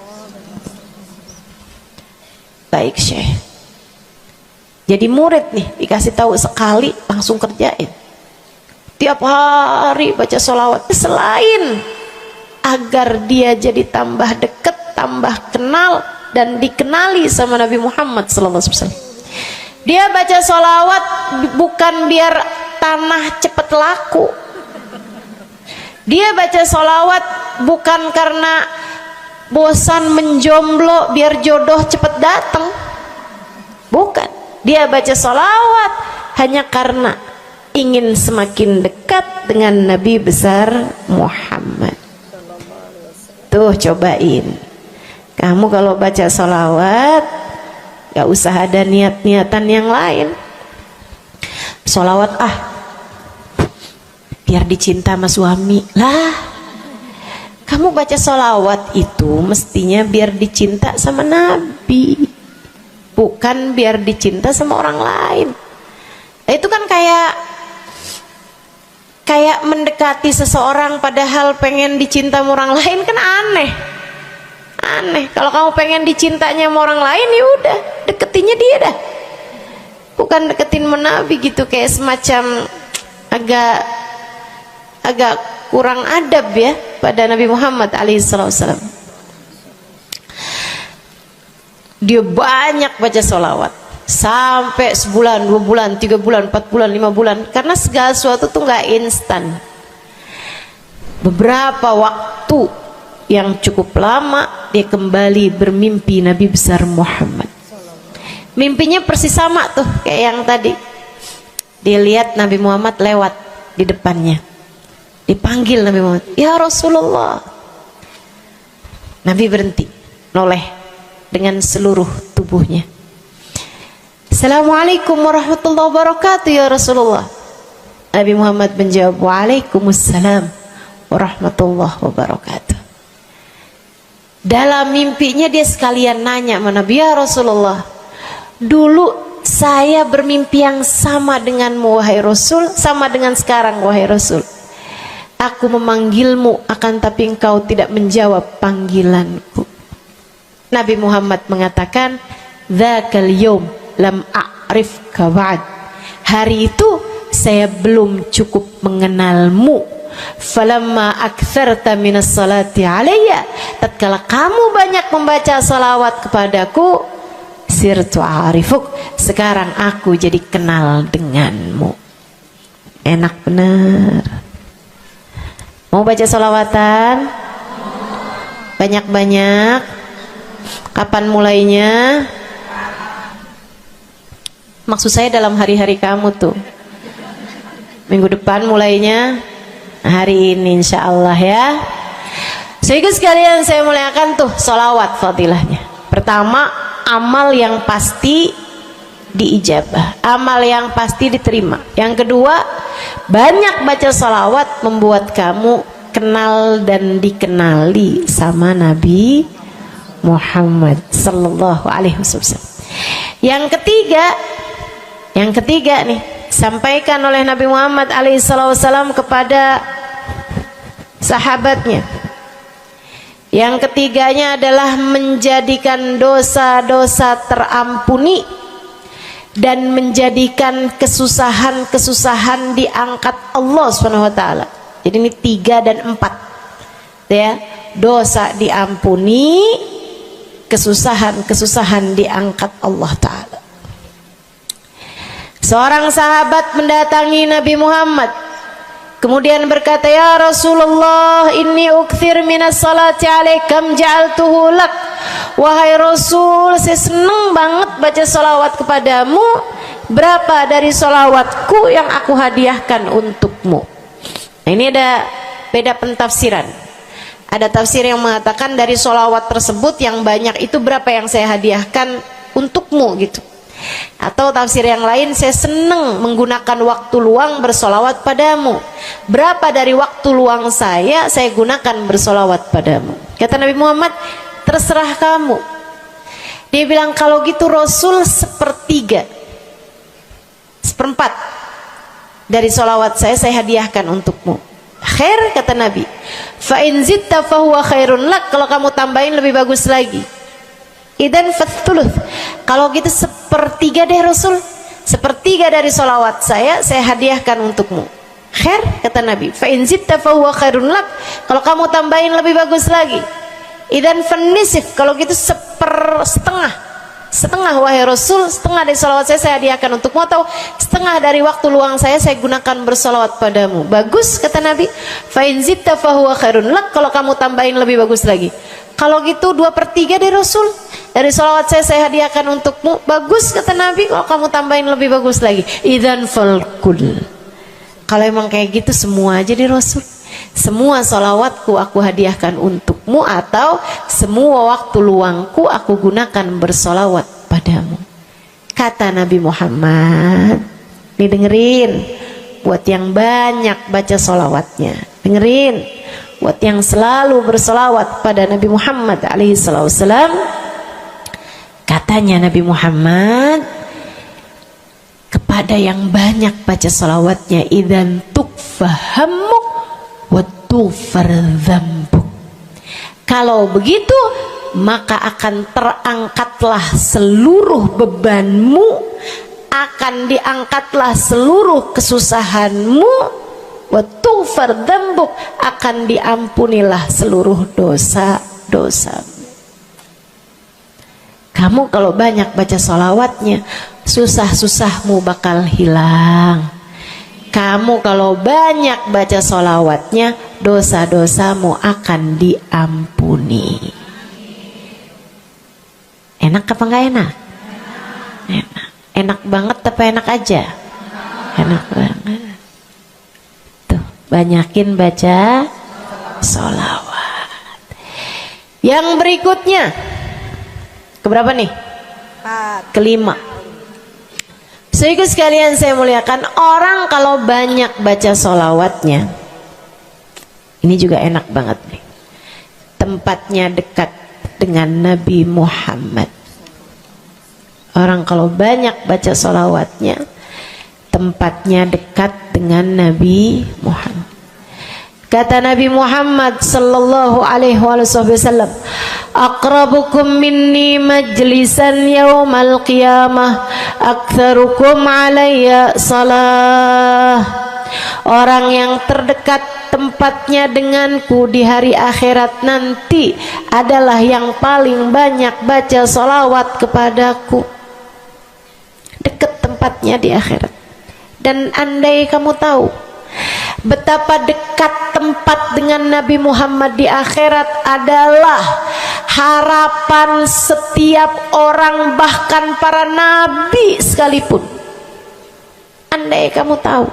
Baik Syekh. Jadi murid nih, dikasih tahu sekali langsung kerjain. Tiap hari baca salawat. Selain agar dia jadi tambah dekat, tambah kenal, dan dikenali sama Nabi Muhammad sallallahu alaihi wasallam. Dia baca sholawat bukan biar tanah cepat laku. Dia baca sholawat bukan karena bosan menjomblo biar jodoh cepat datang. Bukan. Dia baca sholawat hanya karena ingin semakin dekat dengan Nabi besar Muhammad. Tuh cobain. Kamu kalau baca sholawat gak usah ada niat-niatan yang lain. Sholawat biar dicinta sama suami lah. Kamu baca sholawat itu mestinya biar dicinta sama Nabi, bukan biar dicinta sama orang lain. Itu kan kayak mendekati seseorang padahal pengen dicinta sama orang lain, kan aneh. Kalau kamu pengen dicintanya sama orang lain, ya udah deketinnya dia dah, bukan deketin Nabi gitu, kayak semacam agak kurang adab ya pada Nabi Muhammad alaihissalam. Dia banyak baca sholawat sampai sebulan, 2 bulan, 3 bulan, 4 bulan, 5 bulan, karena segala sesuatu tuh nggak instan. Beberapa waktu yang cukup lama dia kembali bermimpi Nabi besar Muhammad. Mimpinya persis sama tuh kayak yang tadi. Dilihat Nabi Muhammad lewat di depannya. Dipanggil Nabi Muhammad, "Ya Rasulullah." Nabi berhenti, noleh dengan seluruh tubuhnya. "Assalamualaikum warahmatullahi wabarakatuh ya Rasulullah." Nabi Muhammad menjawab, "Waalaikumsalam warahmatullahi wabarakatuh." Dalam mimpinya dia sekalian nanya sama Nabi, "Ya Rasulullah, dulu saya bermimpi yang sama denganmu wahai Rasul, sama dengan sekarang wahai Rasul. Aku memanggilmu akan tapi engkau tidak menjawab panggilanku." Nabi Muhammad mengatakan, "Dzakal yaum lam a'rifka ba'd." Hari itu saya belum cukup mengenalmu. Falamma aktsarta minas salati alayya, tatkala kamu banyak membaca salawat kepadaku, sirtu arifuk, sekarang aku jadi kenal denganmu. Enak bener. Mau baca salawatan? Banyak-banyak. Kapan mulainya? Maksud saya dalam hari-hari kamu tuh. Minggu depan mulainya, hari ini insya Allah ya. Sehingga sekalian saya muliakan tuh salawat fadilahnya. Pertama, amal yang pasti diijabah, amal yang pasti diterima. Yang kedua, banyak baca salawat membuat kamu kenal dan dikenali sama Nabi Muhammad sallallahu alaihi wasallam. Yang ketiga nih, sampaikan oleh Nabi Muhammad alaihi wasallam kepada sahabatnya. Yang ketiganya adalah menjadikan dosa-dosa terampuni dan menjadikan kesusahan-kesusahan diangkat Allah Subhanahu wa taala. Jadi ini 3 dan 4. Ya, dosa diampuni, kesusahan-kesusahan diangkat Allah taala. Seorang sahabat mendatangi Nabi Muhammad, kemudian berkata, "Ya Rasulullah, inni ukthir minas salati alaikam ja'altuhu lak." Wahai Rasul, saya senang banget baca salawat kepadamu. Berapa dari salawatku yang aku hadiahkan untukmu? Nah, ini ada beda pentafsiran. Ada tafsir yang mengatakan dari salawat tersebut yang banyak itu berapa yang saya hadiahkan untukmu gitu. Atau tafsir yang lain, saya senang menggunakan waktu luang bersolawat padamu. Berapa dari waktu luang saya gunakan bersolawat padamu? Kata Nabi Muhammad, terserah kamu. Dia bilang, kalau gitu Rasul 1/3, 1/4 dari solawat saya hadiahkan untukmu. Khair, kata Nabi. Fa in zitta fahuwa khairun lak. Kalau kamu tambahin lebih bagus lagi. Idan fathuluth, kalau gitu 1/3 deh Rasul, 1/3 dari solawat saya hadiahkan untukmu. Khair, kata Nabi. Fa in zitta fahuwa khairun lak. Kalau kamu tambahin lebih bagus lagi. Idan fanisif, kalau gitu 1/2 wahai Rasul, 1/2 dari solawat saya hadiahkan untukmu, atau 1/2 dari waktu luang saya gunakan bersolawat padamu. Bagus, kata Nabi. Fa in zitta fahuwa khairun lak. Kalau kamu tambahin lebih bagus lagi. Kalau gitu 2/3 deh Rasul, dari salawat saya hadiahkan untukmu. Bagus, kata Nabi. Kalau kamu tambahin lebih bagus lagi. Idzan falkul. Kalau emang kayak gitu semua aja di Rasul. Semua salawatku aku hadiahkan untukmu, atau semua waktu luangku aku gunakan bersolawat padamu. Kata Nabi Muhammad. Nih dengerin, buat yang banyak baca solawatnya, dengerin. Buat yang selalu bersolawat pada Nabi Muhammad alaihi wasallam, katanya Nabi Muhammad kepada yang banyak baca solawatnya, idzan tukfahamuk wa tughfar dzambuk. Kalau begitu maka akan terangkatlah seluruh bebanmu, akan diangkatlah seluruh kesusahanmu, wa tughfar dzambuk, akan diampunilah seluruh dosa-dosa. Kamu kalau banyak baca sholawatnya, susah-susahmu bakal hilang. Kamu kalau banyak baca sholawatnya, dosa-dosamu akan diampuni. Enak apa enggak enak? Enak. Enak banget apa enak aja? Enak banget. Tuh, banyakin baca sholawat. Yang berikutnya, keberapa nih? Kelima. Saudaraku sekalian saya muliakan, orang kalau banyak baca sholawatnya, ini juga enak banget nih. Tempatnya dekat dengan Nabi Muhammad. Orang kalau banyak baca sholawatnya, tempatnya dekat dengan Nabi Muhammad. Kata Nabi Muhammad sallallahu alaihi wasallam, aqrabukum minni majlisan yaumal qiyamah aktsarukum alayya salah. Orang yang terdekat tempatnya denganku di hari akhirat nanti adalah yang paling banyak baca sholawat kepadaku. Dekat tempatnya di akhirat. Dan andai kamu tahu betapa dekat tempat dengan Nabi Muhammad di akhirat adalah harapan setiap orang, bahkan para nabi sekalipun. Andai kamu tahu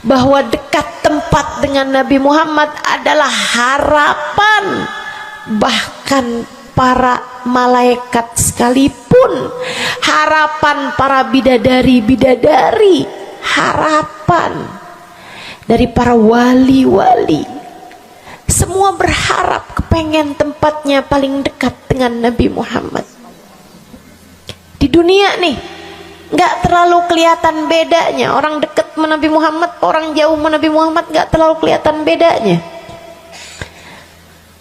bahwa dekat tempat dengan Nabi Muhammad adalah harapan bahkan para malaikat sekalipun, harapan para bidadari-bidadari, harapan dari para wali-wali, semua berharap kepengen tempatnya paling dekat dengan Nabi Muhammad. Di dunia nih nggak terlalu kelihatan bedanya, orang dekat sama Nabi Muhammad, orang jauh sama Nabi Muhammad nggak terlalu kelihatan bedanya,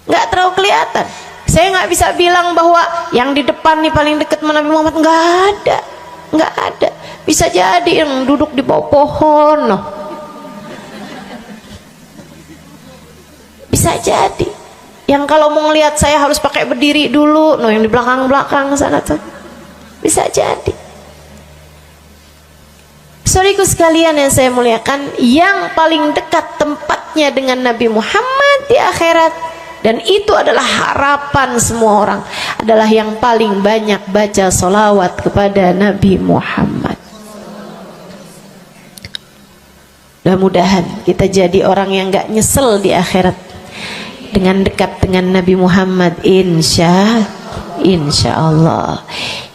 nggak terlalu kelihatan. Saya nggak bisa bilang bahwa yang di depan nih paling dekat sama Nabi Muhammad, nggak ada. Bisa jadi yang duduk di bawah pohon, noh. Bisa jadi yang kalau mau ngelihat saya harus pakai berdiri dulu, no, yang di belakang sana tuh. Bisa jadi. Saudaraku sekalian yang saya muliakan, yang paling dekat tempatnya dengan Nabi Muhammad di akhirat, dan itu adalah harapan semua orang, adalah yang paling banyak baca sholawat kepada Nabi Muhammad. Mudah-mudahan kita jadi orang yang gak nyesel di akhirat dengan dekat dengan Nabi Muhammad, insya Allah.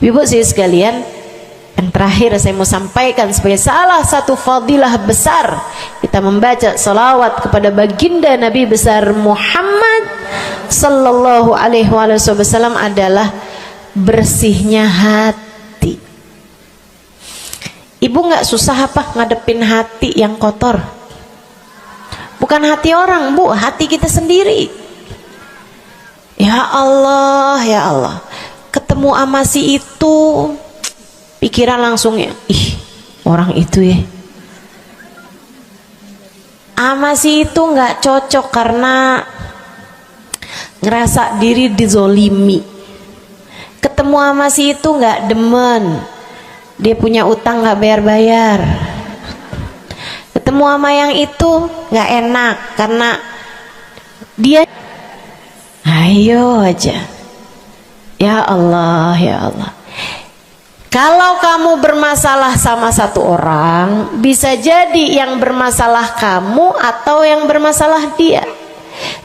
Ibu saya sekalian, yang terakhir saya mau sampaikan sebagai salah satu fadilah besar kita membaca salawat kepada baginda Nabi besar Muhammad sallallahu alaihi wasallam adalah bersihnya hati. Ibu nggak susah apa ngadepin hati yang kotor? Bukan hati orang, Bu, hati kita sendiri. Ya Allah, ketemu sama si itu, pikiran langsung ya, ih, orang itu ya, sama si itu nggak cocok karena ngerasa diri dizolimi. Ketemu sama si itu nggak demen, dia punya utang nggak bayar-bayar. Ketemu sama yang itu nggak enak karena dia, ayo aja. Ya Allah. Kalau kamu bermasalah sama satu orang, bisa jadi yang bermasalah kamu atau yang bermasalah dia.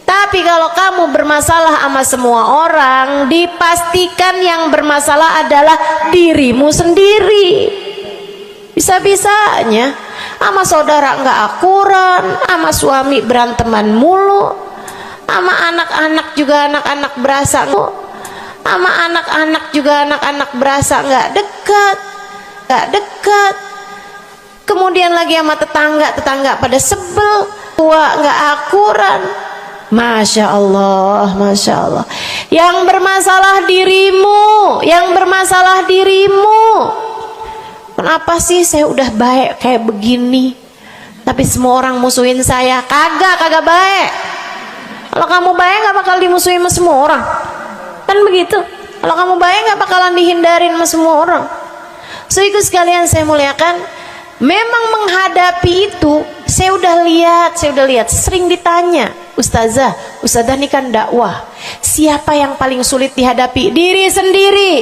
Tapi kalau kamu bermasalah sama semua orang, dipastikan yang bermasalah adalah dirimu sendiri. Bisa-bisanya sama saudara nggak akuran, sama suami beranteman mulu, sama anak-anak juga anak-anak berasa, sama anak-anak juga anak-anak berasa nggak dekat. Kemudian lagi sama tetangga pada sebel, tua nggak akuran. Masya Allah. Yang bermasalah dirimu. Kenapa sih saya udah baik kayak begini, tapi semua orang musuhin saya? Kagak baik. Kalau kamu baik nggak bakal dimusuhin sama semua orang, kan begitu? Kalau kamu baik nggak bakalan dihindarin sama semua orang. So ikut sekalian saya muliakan, memang menghadapi itu saya udah lihat sering ditanya, Ustazah ini kan dakwah, siapa yang paling sulit dihadapi? Diri sendiri.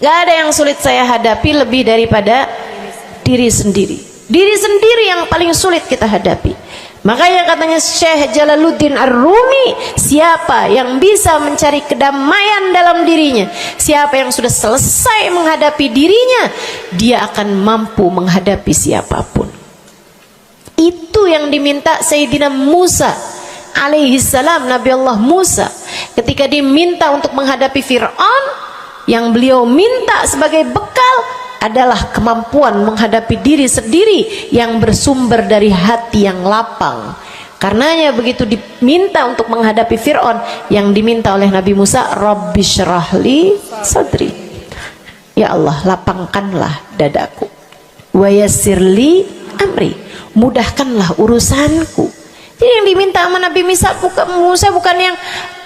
Gak ada yang sulit saya hadapi lebih daripada diri sendiri. Diri sendiri yang paling sulit kita hadapi. Makanya katanya Syekh Jalaluddin Ar-Rumi, siapa yang bisa mencari kedamaian dalam dirinya, siapa yang sudah selesai menghadapi dirinya, dia akan mampu menghadapi siapapun. Itu yang diminta Sayyidina Musa alaihi salam, Nabi Allah Musa, ketika diminta untuk menghadapi Fir'aun, yang beliau minta sebagai bekal adalah kemampuan menghadapi diri sendiri yang bersumber dari hati yang lapang. Karenanya begitu diminta untuk menghadapi Fir'aun, yang diminta oleh Nabi Musa, Rabbi syrahli sadri, ya Allah lapangkanlah dadaku, wa yassirli amri, mudahkanlah urusanku. Jadi yang diminta sama Nabi Musa bukan yang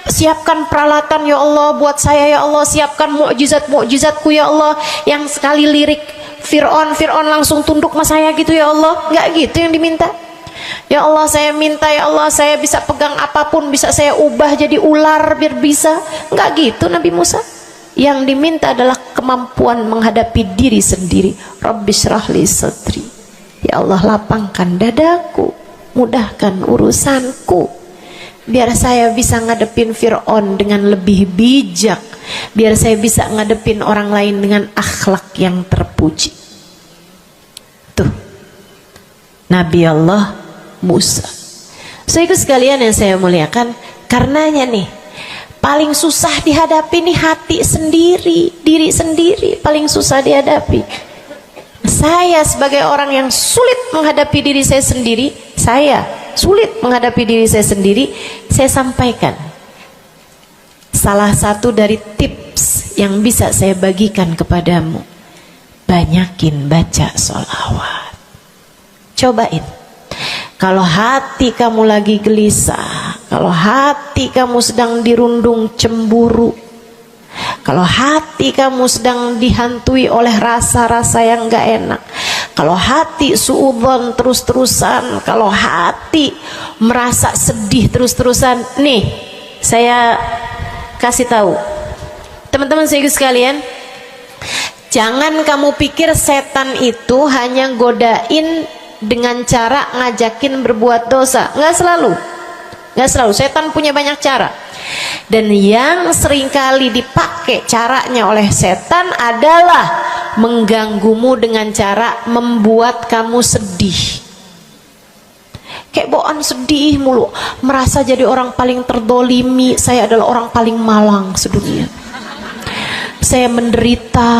siapkan peralatan ya Allah buat saya, ya Allah siapkan mukjizat-mukjizatku ya Allah, yang sekali lirik Fir'aun langsung tunduk sama saya gitu ya Allah. Enggak gitu yang diminta. Ya Allah saya minta, ya Allah saya bisa pegang apapun, bisa saya ubah jadi ular biar bisa. Enggak gitu Nabi Musa. Yang diminta adalah kemampuan menghadapi diri sendiri. Rabbi syrahli sadri, ya Allah lapangkan dadaku, mudahkan urusanku, biar saya bisa ngadepin Fir'aun dengan lebih bijak, biar saya bisa ngadepin orang lain dengan akhlak yang terpuji. Tuh Nabi Allah Musa. So ikut sekalian yang saya muliakan, karenanya nih paling susah dihadapi nih hati sendiri, diri sendiri paling susah dihadapi. Saya sebagai orang yang sulit menghadapi diri saya sendiri, saya sampaikan salah satu dari tips yang bisa saya bagikan kepadamu. Banyakin baca sholawat. Cobain. Kalau hati kamu lagi gelisah, kalau hati kamu sedang dirundung cemburu, kalau hati kamu sedang dihantui oleh rasa-rasa yang gak enak, kalau hati suudzon terus-terusan, kalau hati merasa sedih terus-terusan, nih saya kasih tahu teman-teman saya sekalian, jangan kamu pikir setan itu hanya godain dengan cara ngajakin berbuat dosa. Nggak selalu. Setan punya banyak cara. Dan yang seringkali dipakai caranya oleh setan adalah mengganggumu dengan cara membuat kamu sedih. Kayak bawaan sedih mulu, merasa jadi orang paling terdolimi. Saya adalah orang paling malang sedunia. Saya menderita,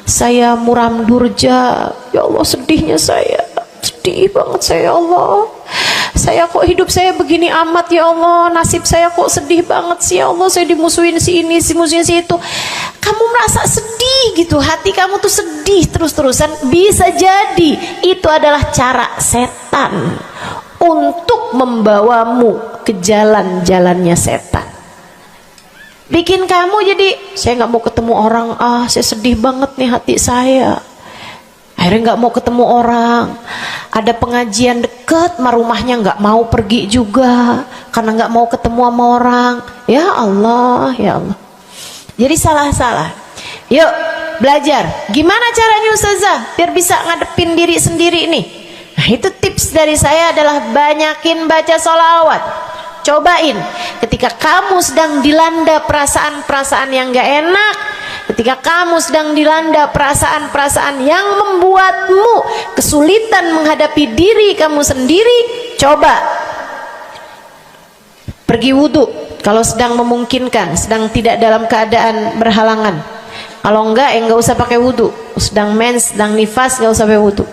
saya muram durja, ya Allah sedihnya saya, sedih banget saya, ya Allah saya kok hidup saya begini amat ya Allah, nasib saya kok sedih banget sih ya Allah, saya dimusuhin si ini, si musuhin si itu. Kamu merasa sedih gitu, hati kamu tuh sedih terus-terusan, bisa jadi itu adalah cara setan untuk membawamu ke jalan-jalannya setan. Bikin kamu jadi, saya nggak mau ketemu orang, saya sedih banget nih hati saya. Akhirnya nggak mau ketemu orang. Ada pengajian deket, sama rumahnya nggak mau pergi juga, karena nggak mau ketemu sama orang. Ya Allah, ya Allah. Jadi salah-salah. Yuk belajar. Gimana caranya Ustazah biar bisa ngadepin diri sendiri nih? Nah itu tips dari saya adalah banyakin baca sholawat. Cobain ketika kamu sedang dilanda perasaan-perasaan yang gak enak, ketika kamu sedang dilanda perasaan-perasaan yang membuatmu kesulitan menghadapi diri kamu sendiri, coba pergi wudhu kalau sedang memungkinkan, sedang tidak dalam keadaan berhalangan. Kalau enggak ya enggak usah pakai wudhu. Sedang mens, sedang nifas, enggak usah pakai wudhu.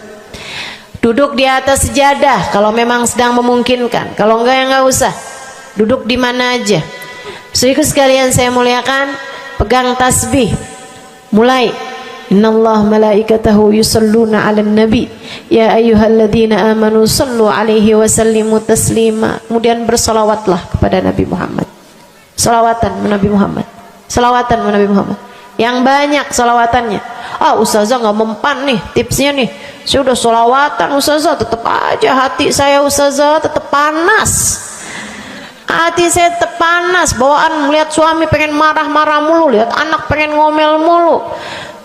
Duduk di atas sejadah kalau memang sedang memungkinkan, kalau enggak ya enggak usah. Duduk di mana aja. Saudaraku sekalian saya muliakan, pegang tasbih. Mulai. Innallaha malaikatahu yusalluna 'alan nabi ya ayyuhalladzina amanu sallu 'alaihi wa sallimu taslima. Kemudian bersolawatlah kepada Nabi Muhammad. Solawatan Nabi Muhammad. Solawatan Nabi Muhammad. Yang banyak solawatannya. Ustazah nggak mempan nih tipsnya nih. Saya udah solawatan Ustazah, tetap aja hati saya Ustazah tetap panas. Hati saya tetap panas, bawaan melihat suami pengen marah-marah mulu, lihat anak pengen ngomel mulu.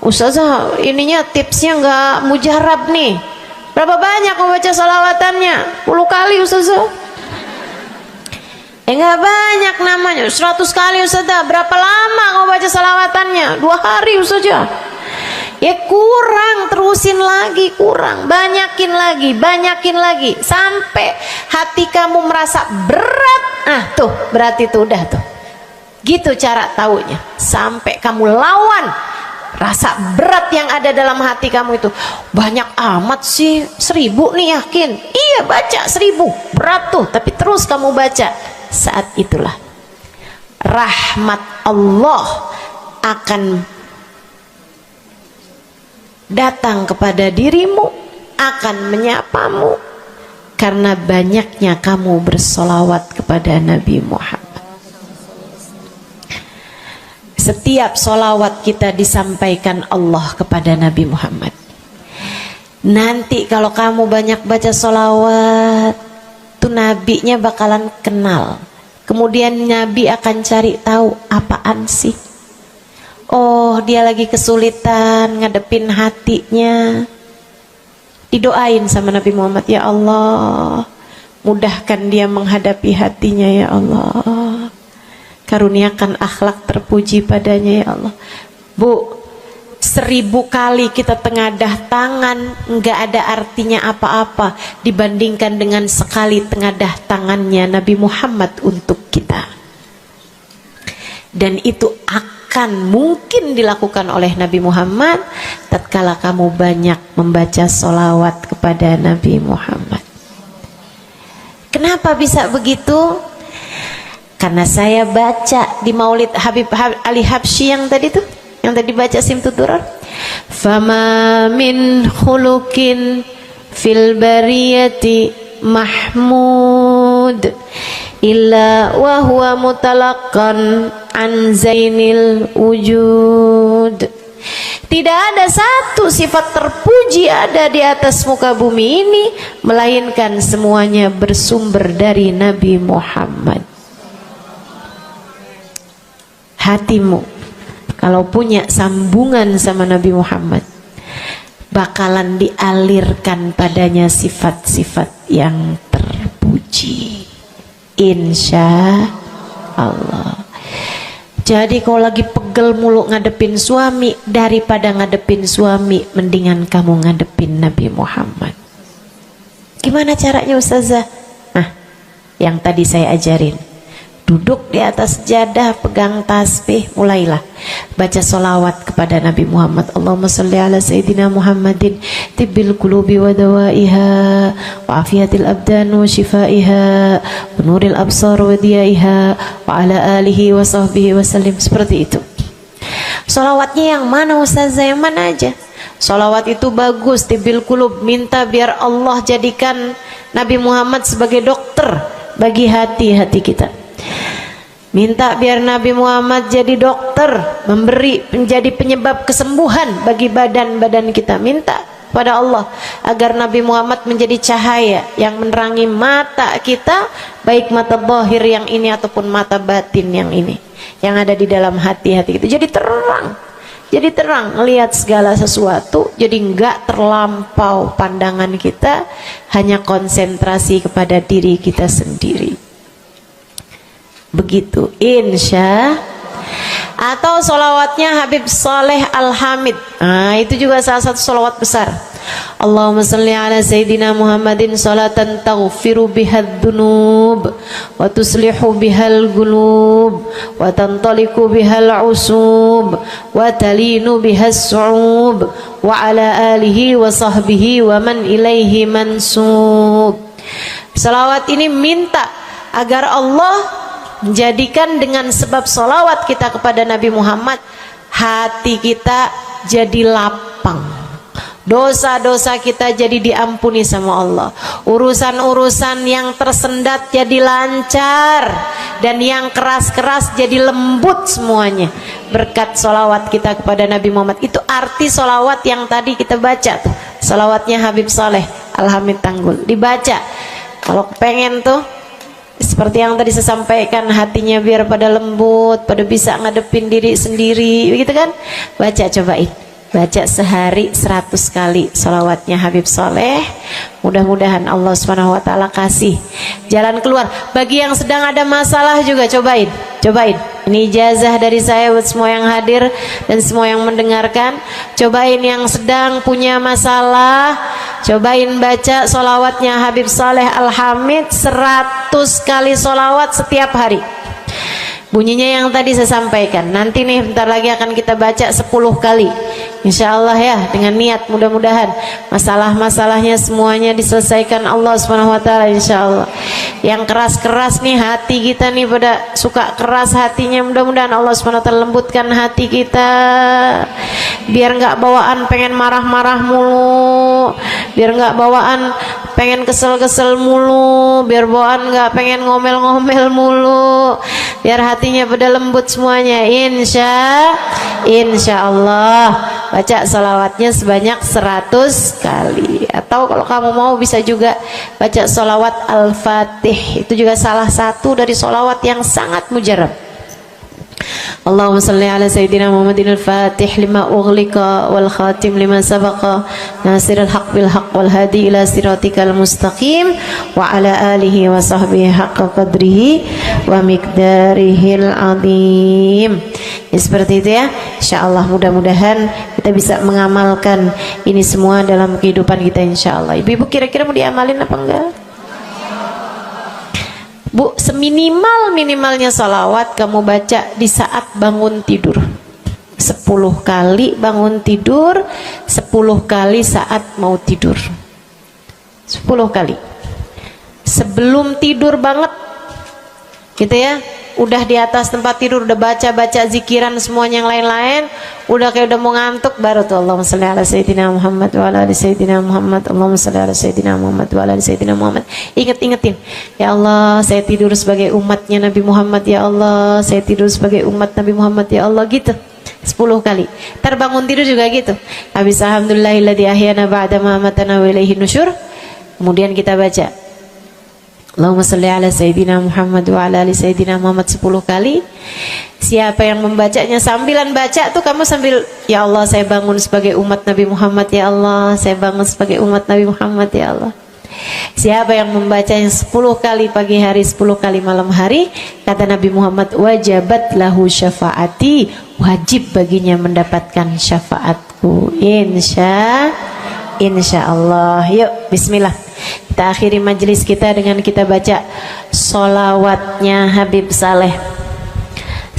Ustazah ininya tipsnya nggak mujarab nih. Berapa banyak mau baca salawatannya? 10 kali Ustazah. Nggak banyak namanya, 100 kali Ustazah. Berapa lama mau baca salawatannya? 2 hari Ustazah. Ya kurang, terusin lagi, kurang, banyakin lagi sampai hati kamu merasa berat. Tuh berarti tuh udah tuh. Gitu cara taunya. Sampai kamu lawan rasa berat yang ada dalam hati kamu itu. Banyak amat sih, 1000 nih yakin. Iya baca 1000, berat tuh, tapi terus kamu baca. Saat itulah rahmat Allah akan datang kepada dirimu, akan menyapamu karena banyaknya kamu bersolawat kepada Nabi Muhammad. Setiap solawat kita disampaikan Allah kepada Nabi Muhammad. Nanti kalau kamu banyak baca solawat, tuh nabinya bakalan kenal. Kemudian Nabi akan cari tahu apaan sih. Oh, dia lagi kesulitan ngadepin hatinya. Didoain sama Nabi Muhammad, ya Allah, mudahkan dia menghadapi hatinya ya Allah. Karuniakan akhlak terpuji padanya ya Allah. Bu, 1000 kali kita tengadah tangan nggak ada artinya apa-apa dibandingkan dengan sekali tengadah tangannya Nabi Muhammad untuk kita. Dan itu akan mungkin dilakukan oleh Nabi Muhammad tatkala kamu banyak membaca sholawat kepada Nabi Muhammad. Kenapa bisa begitu? Karena saya baca di Maulid Habib Ali Habsyi yang tadi tuh, yang tadi baca Simtud Durar. Fama min khuluqin fil bariyati mahmud illa wa huwa mutalaqqan an zainil wujud. Tidak ada satu sifat terpuji ada di atas muka bumi ini melainkan semuanya bersumber dari Nabi Muhammad. Hatimu kalau punya sambungan sama Nabi Muhammad bakalan dialirkan padanya sifat-sifat yang terpuji, insya Allah. Jadi kalau lagi pegel mulu ngadepin suami, daripada ngadepin suami mendingan kamu ngadepin Nabi Muhammad. Gimana caranya Ustazah? Nah, yang tadi saya ajarin. Duduk di atas sejadah, pegang tasbih, mulailah baca solawat kepada Nabi Muhammad. Allahumma salli ala Sayyidina Muhammadin tibbil qulubi wa dawaiha wa afiyatil abdan wa shifaiha wa nuril absar wa diyaiha wa ala alihi wa sahbihi wa sallim. Seperti itu. Solawatnya yang mana Ustazah? Yang mana aja? Solawat itu bagus, tibbil qulub, minta biar Allah jadikan Nabi Muhammad sebagai dokter bagi hati-hati kita. Minta biar Nabi Muhammad jadi dokter, menjadi penyebab kesembuhan bagi badan-badan kita. Minta pada Allah agar Nabi Muhammad menjadi cahaya yang menerangi mata kita, baik mata zahir yang ini ataupun mata batin yang ini, yang ada di dalam hati-hati kita. Jadi terang melihat segala sesuatu, jadi enggak terlampau pandangan kita, hanya konsentrasi kepada diri kita sendiri. Begitu, insya. Atau solawatnya Habib Saleh Al-Hamid. Nah, itu juga salah satu solawat besar. Allahumma salli ala Sayyidina Muhammadin salatan taghfiru bihad dunub wa tuslihu bihal gulub wa tantaliku bihal usub wa talinu bihas su'ub wa ala alihi wa sahbihi wa man ilaihi mansub. Salawat ini minta agar Allah menjadikan dengan sebab solawat kita kepada Nabi Muhammad, hati kita jadi lapang, dosa-dosa kita jadi diampuni sama Allah, urusan-urusan yang tersendat jadi lancar, dan yang keras-keras jadi lembut semuanya berkat solawat kita kepada Nabi Muhammad. Itu arti solawat yang tadi kita baca tuh, solawatnya Habib Saleh Al-Hamid Tanggul. Dibaca kalau pengen tuh seperti yang tadi saya sampaikan, hatinya biar pada lembut, pada bisa ngadepin diri sendiri, begitu kan? Baca, cobain. baca sehari 100 kali sholawatnya Habib Soleh. Mudah-mudahan Allah Subhanahu wa ta'ala kasih jalan keluar. Bagi yang sedang ada masalah juga cobain. Ini ijazah dari saya buat semua yang hadir dan semua yang mendengarkan. Cobain yang sedang punya masalah, cobain baca sholawatnya Habib Soleh Al-Hamid 100 kali sholawat setiap hari. Bunyinya yang tadi saya sampaikan. Nanti nih bentar lagi akan kita baca 10 kali. Insya Allah ya, dengan niat mudah-mudahan masalah-masalahnya semuanya diselesaikan Allah Subhanahu wa ta'ala, insya Allah. Yang keras-keras nih hati kita nih, pada suka keras hatinya, mudah-mudahan Allah Subhanahu wa ta'ala lembutkan hati kita, biar nggak bawaan pengen marah-marah mulu, biar nggak bawaan pengen kesel-kesel mulu, biar bawaan nggak pengen ngomel-ngomel mulu, biar hatinya pada lembut semuanya. Insya Allah baca salawatnya sebanyak 100 kali. Atau kalau kamu mau bisa juga baca salawat Al-Fatih, itu juga salah satu dari salawat yang sangat mujarab. Allahumma salli ala Sayyidina Muhammadin al-Fatih lima ughliqa wal khatim lima sabaqa nasirul haq bil haq wal hadi ila siratikal mustaqim wa ala alihi wa sahbihi haqqa qadrihi wa miqdarihil azim. Ya, seperti itu ya. Insyaallah mudah-mudahan kita bisa mengamalkan ini semua dalam kehidupan kita insyaallah. Ibu-ibu kira-kira mau diamalin apa enggak? Bu, seminimal-minimalnya salawat kamu baca di saat bangun tidur 10 kali bangun tidur, 10 kali saat mau tidur, 10 kali sebelum tidur banget gitu ya. Udah di atas tempat tidur udah baca-baca zikiran semuanya yang lain-lain, udah kayak udah mau ngantuk, baru tuh Allahumma shalli ala Sayyidina Muhammad wa ala ali Sayyidina Muhammad, Allahumma shalli ala Sayyidina Muhammad wa ala ali Sayyidina Muhammad. Ingetin, ya Allah saya tidur sebagai umatnya Nabi Muhammad, ya Allah saya tidur sebagai umat Nabi Muhammad, ya Allah, gitu 10 kali. Terbangun tidur juga gitu. Habis alhamdulillahilladzi ahyana ba'da ma amatana wa ilaihi nusyur. Kemudian kita baca Allahumma salli ala Sayyidina Muhammad wa ala ali Sayyidina Muhammad 10 kali. Siapa yang membacanya sambilan baca tuh kamu sambil, ya Allah saya bangun sebagai umat Nabi Muhammad, ya Allah saya bangun sebagai umat Nabi Muhammad, ya Allah. Siapa yang membacanya 10 kali pagi hari, 10 kali malam hari, kata Nabi Muhammad, wajabat lahu syafaati, wajib baginya mendapatkan syafaatku. Insya Allah. Yuk bismillah, kita akhiri majelis kita dengan kita baca sholawatnya Habib Saleh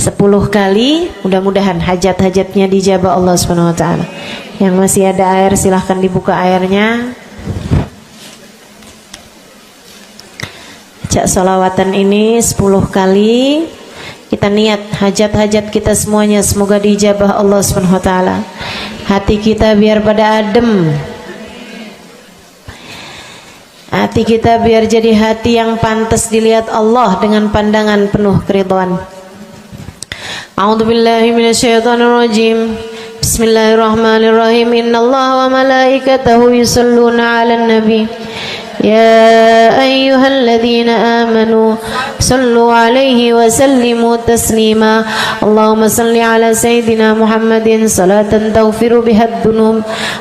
10 kali. Mudah-mudahan hajat-hajatnya dijabah Allah Subhanahu wa ta'ala. Yang masih ada air silahkan dibuka airnya. Baca sholawatan ini 10 kali. Kita niat hajat-hajat kita semuanya semoga dijabah Allah Subhanahu wa ta'ala. Hati kita biar pada adem, hati kita biar jadi hati yang pantas dilihat Allah dengan pandangan penuh keridhaan. A'udzubillahi minasyaitonirrajim. Bismillahirrahmanirrahim. Innallaha wa malaikatahu yusholluna 'alan nabi. يا أيها الذين آمنوا صلوا عليه وسلموا تسليما اللهم صل على سيدنا محمد صلاة تغفر بها الذنوب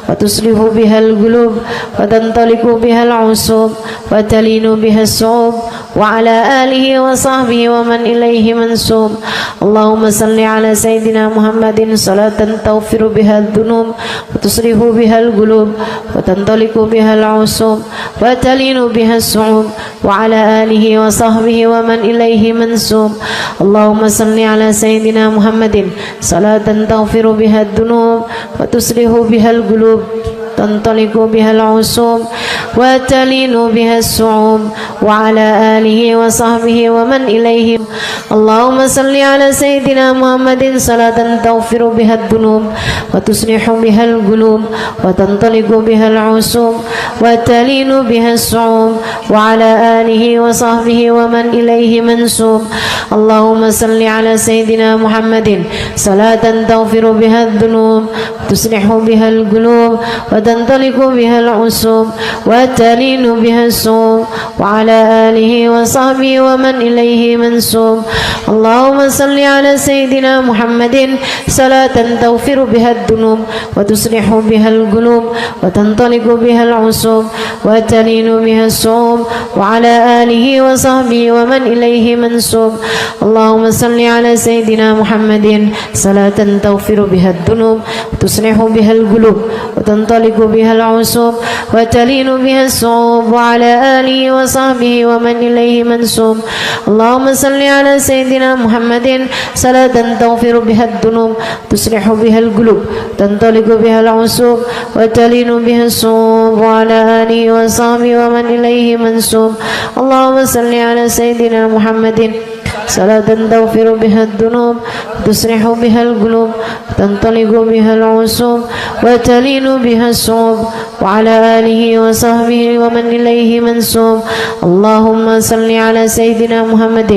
وتصلح بها القلوب وتنطلق بها العصوب وتلين بها الصعوب وعلى آله وصحبه ومن إليه منسوب اللهم صل على سيدنا محمد صلاة تغفر بها الذنوب وتصلح بها القلوب وتنطلق بها العصوب وتلين بها الصعوب وعلى آله وصحبه ومن إليه منسوب اللهم صل على سيدنا محمد صلاة تغفر بها الذنوب وتصلح بها القلوب تنطلق بها العصوب وتلين بها الصعوب وعلى آله وصحبه ومن إليه اللهم صل على سيدنا محمد صلاة تغفر بها الذنوب وتصلح بها القلوب وتنطلق بها العصوب وتلين بها الصعوب وعلى آله وصحبه ومن إليه منسوب اللهم صل على سيدنا محمد صلاة تغفر بها الذنوب وتصلح بها القلوب وتنطلق بها العصوب وتلين بها الصوم وعلى آله وصحبه ومن إليه منسوب. اللهم صل على سيدنا محمد صلاة تغفر بها الذنوب وتصلح بها القلوب وتنطلق بها العصوب وتلين بها الصوم وعلى آله وصحبه ومن إليه منسوب. اللهم صل على سيدنا محمد صلاة تغفر بها الذنوب وتصلح بها القلوب وتنطلق بها العصوب وتلين بها الصوم وعلى آله وصحبه ومن إليه منسوب. اللهم صل على سيدنا محمد صلاة تغفر بها الذنوب تصلح بها القلوب تنطلق بها العصوب وتلين بها الصوم وعلى آله وصحبه ومن إليه منسوب. اللهم صل على سيدنا محمد صلاة تغفر بها الذنوب تصلح بها القلوب تنطلق بها العصوب وتلين بها الصوم وعلى آله وصحبه ومن إليه منسوب. اللهم صل على سيدنا محمد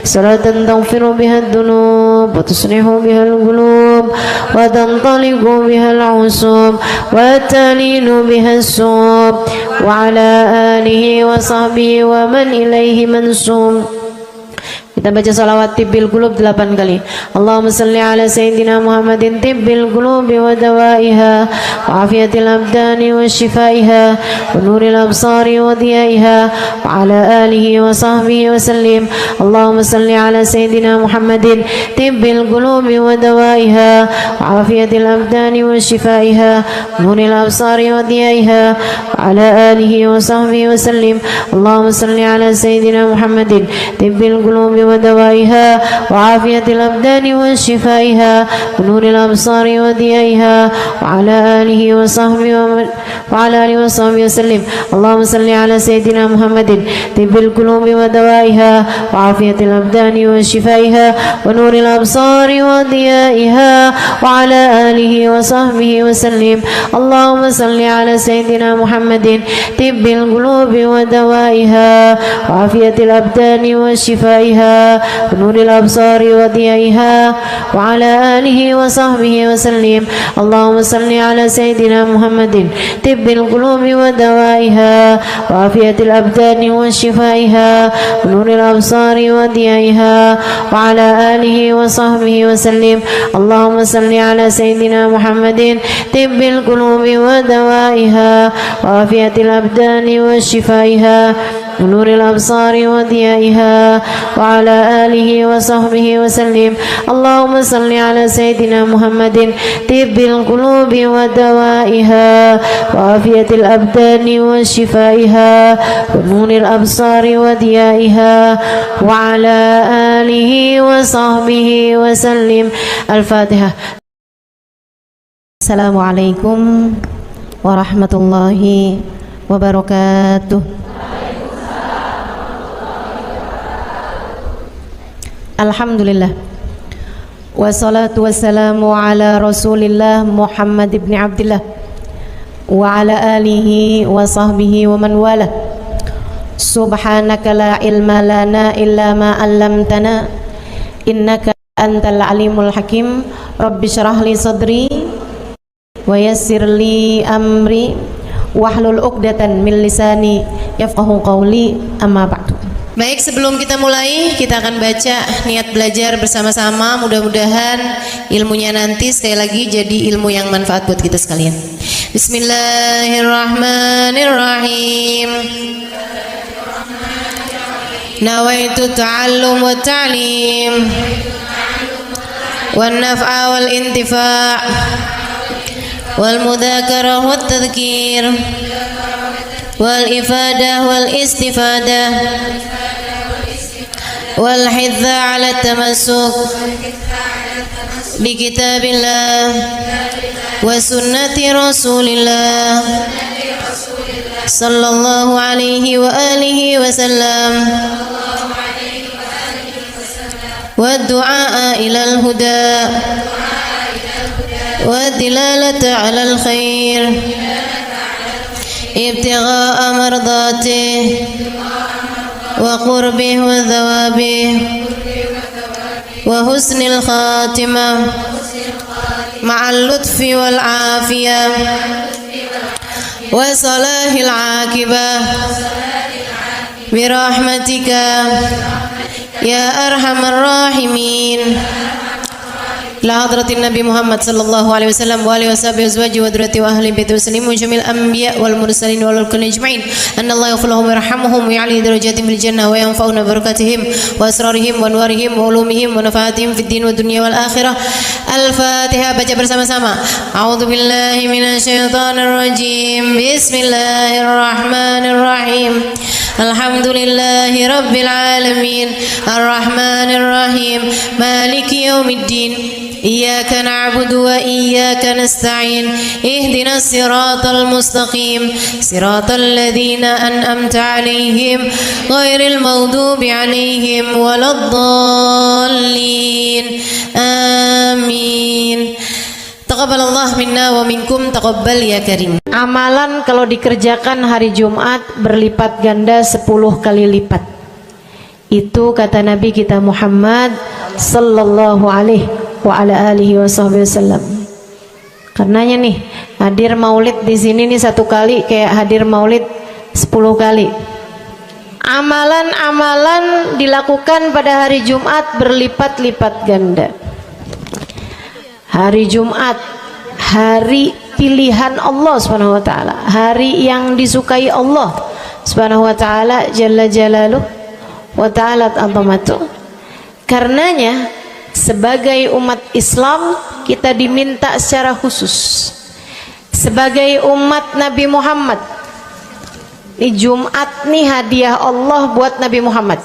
صلاة تغفر بها الذنوب وتصلح بها القلوب وتنطلق بها العصوب وتلين بها الصوم وعلى آله وصحبه ومن إليه منسوب. Kita baca salawat tibbil qulub 8 kali. Allahumma salli ala sayyidina Muhammadin tibbil qulubi wa dawaiha wa afiyatil abdani wa shifaiha wa nuril absari wa diyaiha wa ala alihi wa sahbihi wa sallim. Allahumma salli ala sayyidina Muhammadin tibbil qulubi wa dawaiha wa afiyatil abdani wa shifaiha wa nuril absari wa diyaiha wa ala alihi wa sahbihi wa sallim. Allahumma salli ala sayyidina Muhammadin tibbil qulubi ودوائها وعافية الأبدان وشفائها ونور الأبصار وضيائها وعلى آله وصحبه وسلم. اللهم صل على سيدنا محمد طب القلوب ودوائها وعافية الأبدان وشفائها ونور الأبصار وضيائها وعلى آله وصحبه وسلم. اللهم صل على سيدنا محمد طب القلوب ودوائها وعافية الأبدان وشفائها ونور الأبصار وضيائها وعلى آله وصحبه وسلم. اللهم صل على سيدنا محمد طب القلوب ودوائها وعافية الأبدان وشفائها ونور الأبصار وضيائها وعلى آله وصحبه وسلم. اللهم صل على سيدنا محمد طب القلوب ودوائها وعافية الأبدان وشفائها ونور الأبصار وضيائها وعلى آله وصحبه وسلم. اللهم صل على سيدنا محمد طب القلوب ودوائها وعافية الأبدان وشفائها ونور الأبصار وضيائها وعلى آله وصحبه وسلم. الفاتحة. السلام عليكم ورحمة الله وبركاته. Alhamdulillah wassalatu wassalamu ala rasulillah Muhammad ibn Abdillah wa ala alihi wa sahbihi wa man wala. Subhanaka la ilma lana illa ma 'allamtana innaka antal alimul hakim. Rabbi syrah li sadri wa yassir li amri wahlul 'uqdatan min lisani yafqahu qawli. Amma ba'du. Baik, sebelum kita mulai, kita akan baca niat belajar bersama-sama. Mudah-mudahan ilmunya nanti sekali lagi jadi ilmu yang manfaat buat kita sekalian. Bismillahirrahmanirrahim. Nawaitu ta'allum wa ta'lim wan naf'a wal intifa' wal mudzakarah wat tadhkir wal ifadah wal istifadah wal hidza ala tamassuk bi kitabillah wa sunnati rasulillah sallallahu alaihi wa alihi wa sallam wa du'a ila al huda wa dilalata ala al khair ابتغاء مرضاته وقربه وثوابه وحسن الخاتمة مع اللطف والعافية وصلاح العاقبة برحمتك يا أرحم الراحمين. لحضرة النبي محمد صلى الله عليه وسلم وآله وصحبه وأزواجه وذريته وأهل بيته وسلم وجميع الأنبياء والمرسلين والكل أجمعين أن الله يغفر لهم ويرحمهم ويعلي درجاتهم في الجنة وينفعنا ببركاتهم وأسرارهم وأنوارهم وعلومهم ونفعاتهم في الدين والدنيا والآخرة. الفاتحة. Baca bersama-sama. A'udzu billahi minasyaitonir rajim. Bismillahirrahmanirrahim. Alhamdulillahi rabbil alamin. Arrahmanir rahim. Maliki yaumiddin. Iyyaka na'budu wa iyyaka nasta'in. Ihdinas siratal mustaqim. Siratal ladzina an'amta 'alaihim ghairil maghdubi 'alaihim waladdallin. Amin. Taqabbalallah minna wa minkum, taqabbal ya karim. Amalan kalau dikerjakan hari Jumat berlipat ganda 10 kali lipat. Itu kata Nabi kita Muhammad sallallahu alaihi wa ala alihi wasallam. Karenanya nih, hadir maulid di sini nih 1 kali kayak hadir maulid 10 kali. Amalan-amalan dilakukan pada hari Jumat berlipat-lipat ganda. Hari Jumat, hari pilihan Allah Subhanahu wa taala, hari yang disukai Allah Subhanahu wa taala jalla jalaluh wa ta'alat azamatuh. Karenanya sebagai umat Islam kita diminta secara khusus sebagai umat Nabi Muhammad. Ini Jumat nih hadiah Allah buat Nabi Muhammad.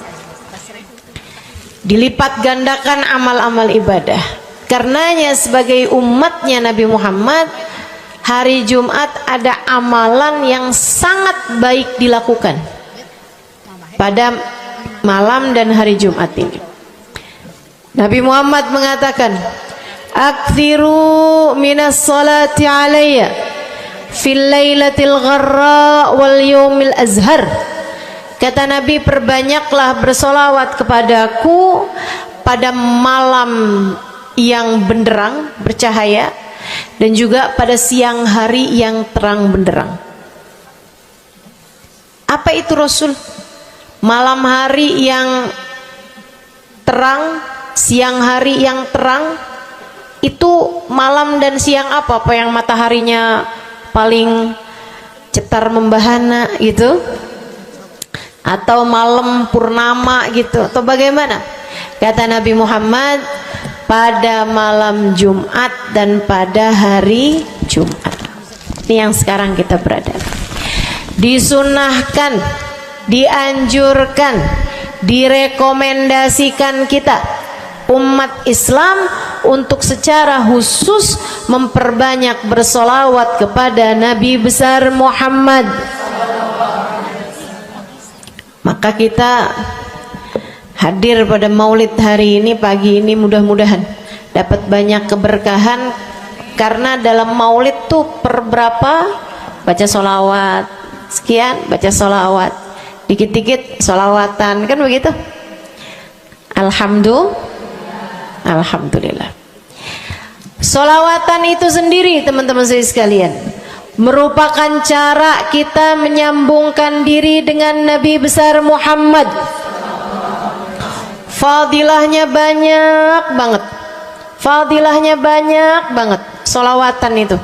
Dilipat gandakan amal-amal ibadah. Karenanya sebagai umatnya Nabi Muhammad, hari Jumat ada amalan yang sangat baik dilakukan pada malam dan hari Jumat ini. Nabi Muhammad mengatakan, "Aktsiru minas salati alayya fil lailatil gharra wal yaumil azhar." Kata Nabi, perbanyaklah bersolawat kepadaku pada malam yang benderang, bercahaya, dan juga pada siang hari yang terang benderang. Apa itu Rasul? Malam hari yang terang, siang hari yang terang. Itu malam dan siang apa? Apa yang mataharinya paling cetar membahana gitu? Atau malam purnama gitu? Atau bagaimana? Kata Nabi Muhammad, pada malam Jumat dan pada hari Jumat. Ini yang sekarang kita berada. Disunahkan, dianjurkan, direkomendasikan kita umat Islam untuk secara khusus memperbanyak bersolawat kepada Nabi besar Muhammad. Maka kita hadir pada maulid hari ini, pagi ini, mudah-mudahan dapat banyak keberkahan. Karena dalam maulid tuh per berapa baca solawat, sekian baca solawat, dikit-dikit solawatan, kan begitu. Alhamdulillah. Solawatan itu sendiri teman-teman saya sekalian merupakan cara kita menyambungkan diri dengan Nabi besar Muhammad. Fadilahnya banyak banget. Fadilahnya banyak banget. Solawatan itu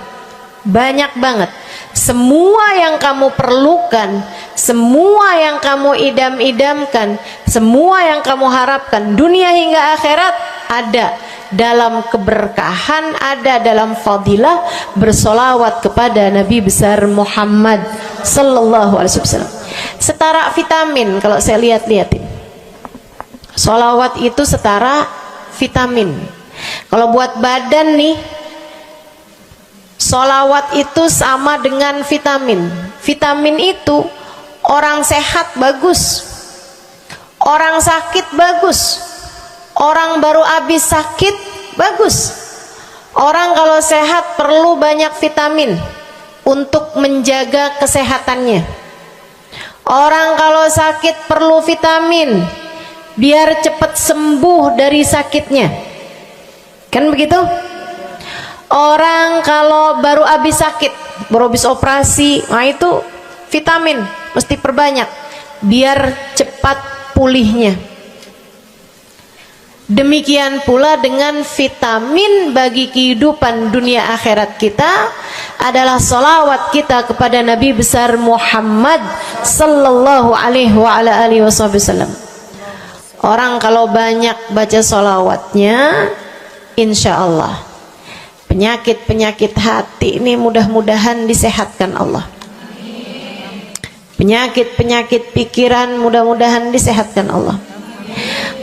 banyak banget. Semua yang kamu perlukan, semua yang kamu idam-idamkan, semua yang kamu harapkan dunia hingga akhirat ada dalam keberkahan, ada dalam fadilah bersolawat kepada Nabi besar Muhammad sallallahu alaihi wasallam. Setara vitamin kalau saya lihat-lihatin. Solawat itu setara vitamin. Kalau buat badan nih, solawat itu sama dengan vitamin. Vitamin itu orang sehat bagus, orang sakit bagus, orang baru habis sakit bagus. Orang kalau sehat perlu banyak vitamin untuk menjaga kesehatannya. Orang kalau sakit perlu vitamin biar cepat sembuh dari sakitnya, kan begitu? Orang kalau baru habis sakit, baru habis operasi, nah itu vitamin mesti perbanyak biar cepat pulihnya. Demikian pula dengan vitamin bagi kehidupan dunia akhirat kita adalah salawat kita kepada Nabi besar Muhammad sallallahu alaihi wasallam. Orang kalau banyak baca salawatnya, insya Allah penyakit-penyakit hati ini mudah-mudahan disehatkan Allah. Penyakit-penyakit pikiran mudah-mudahan disehatkan Allah.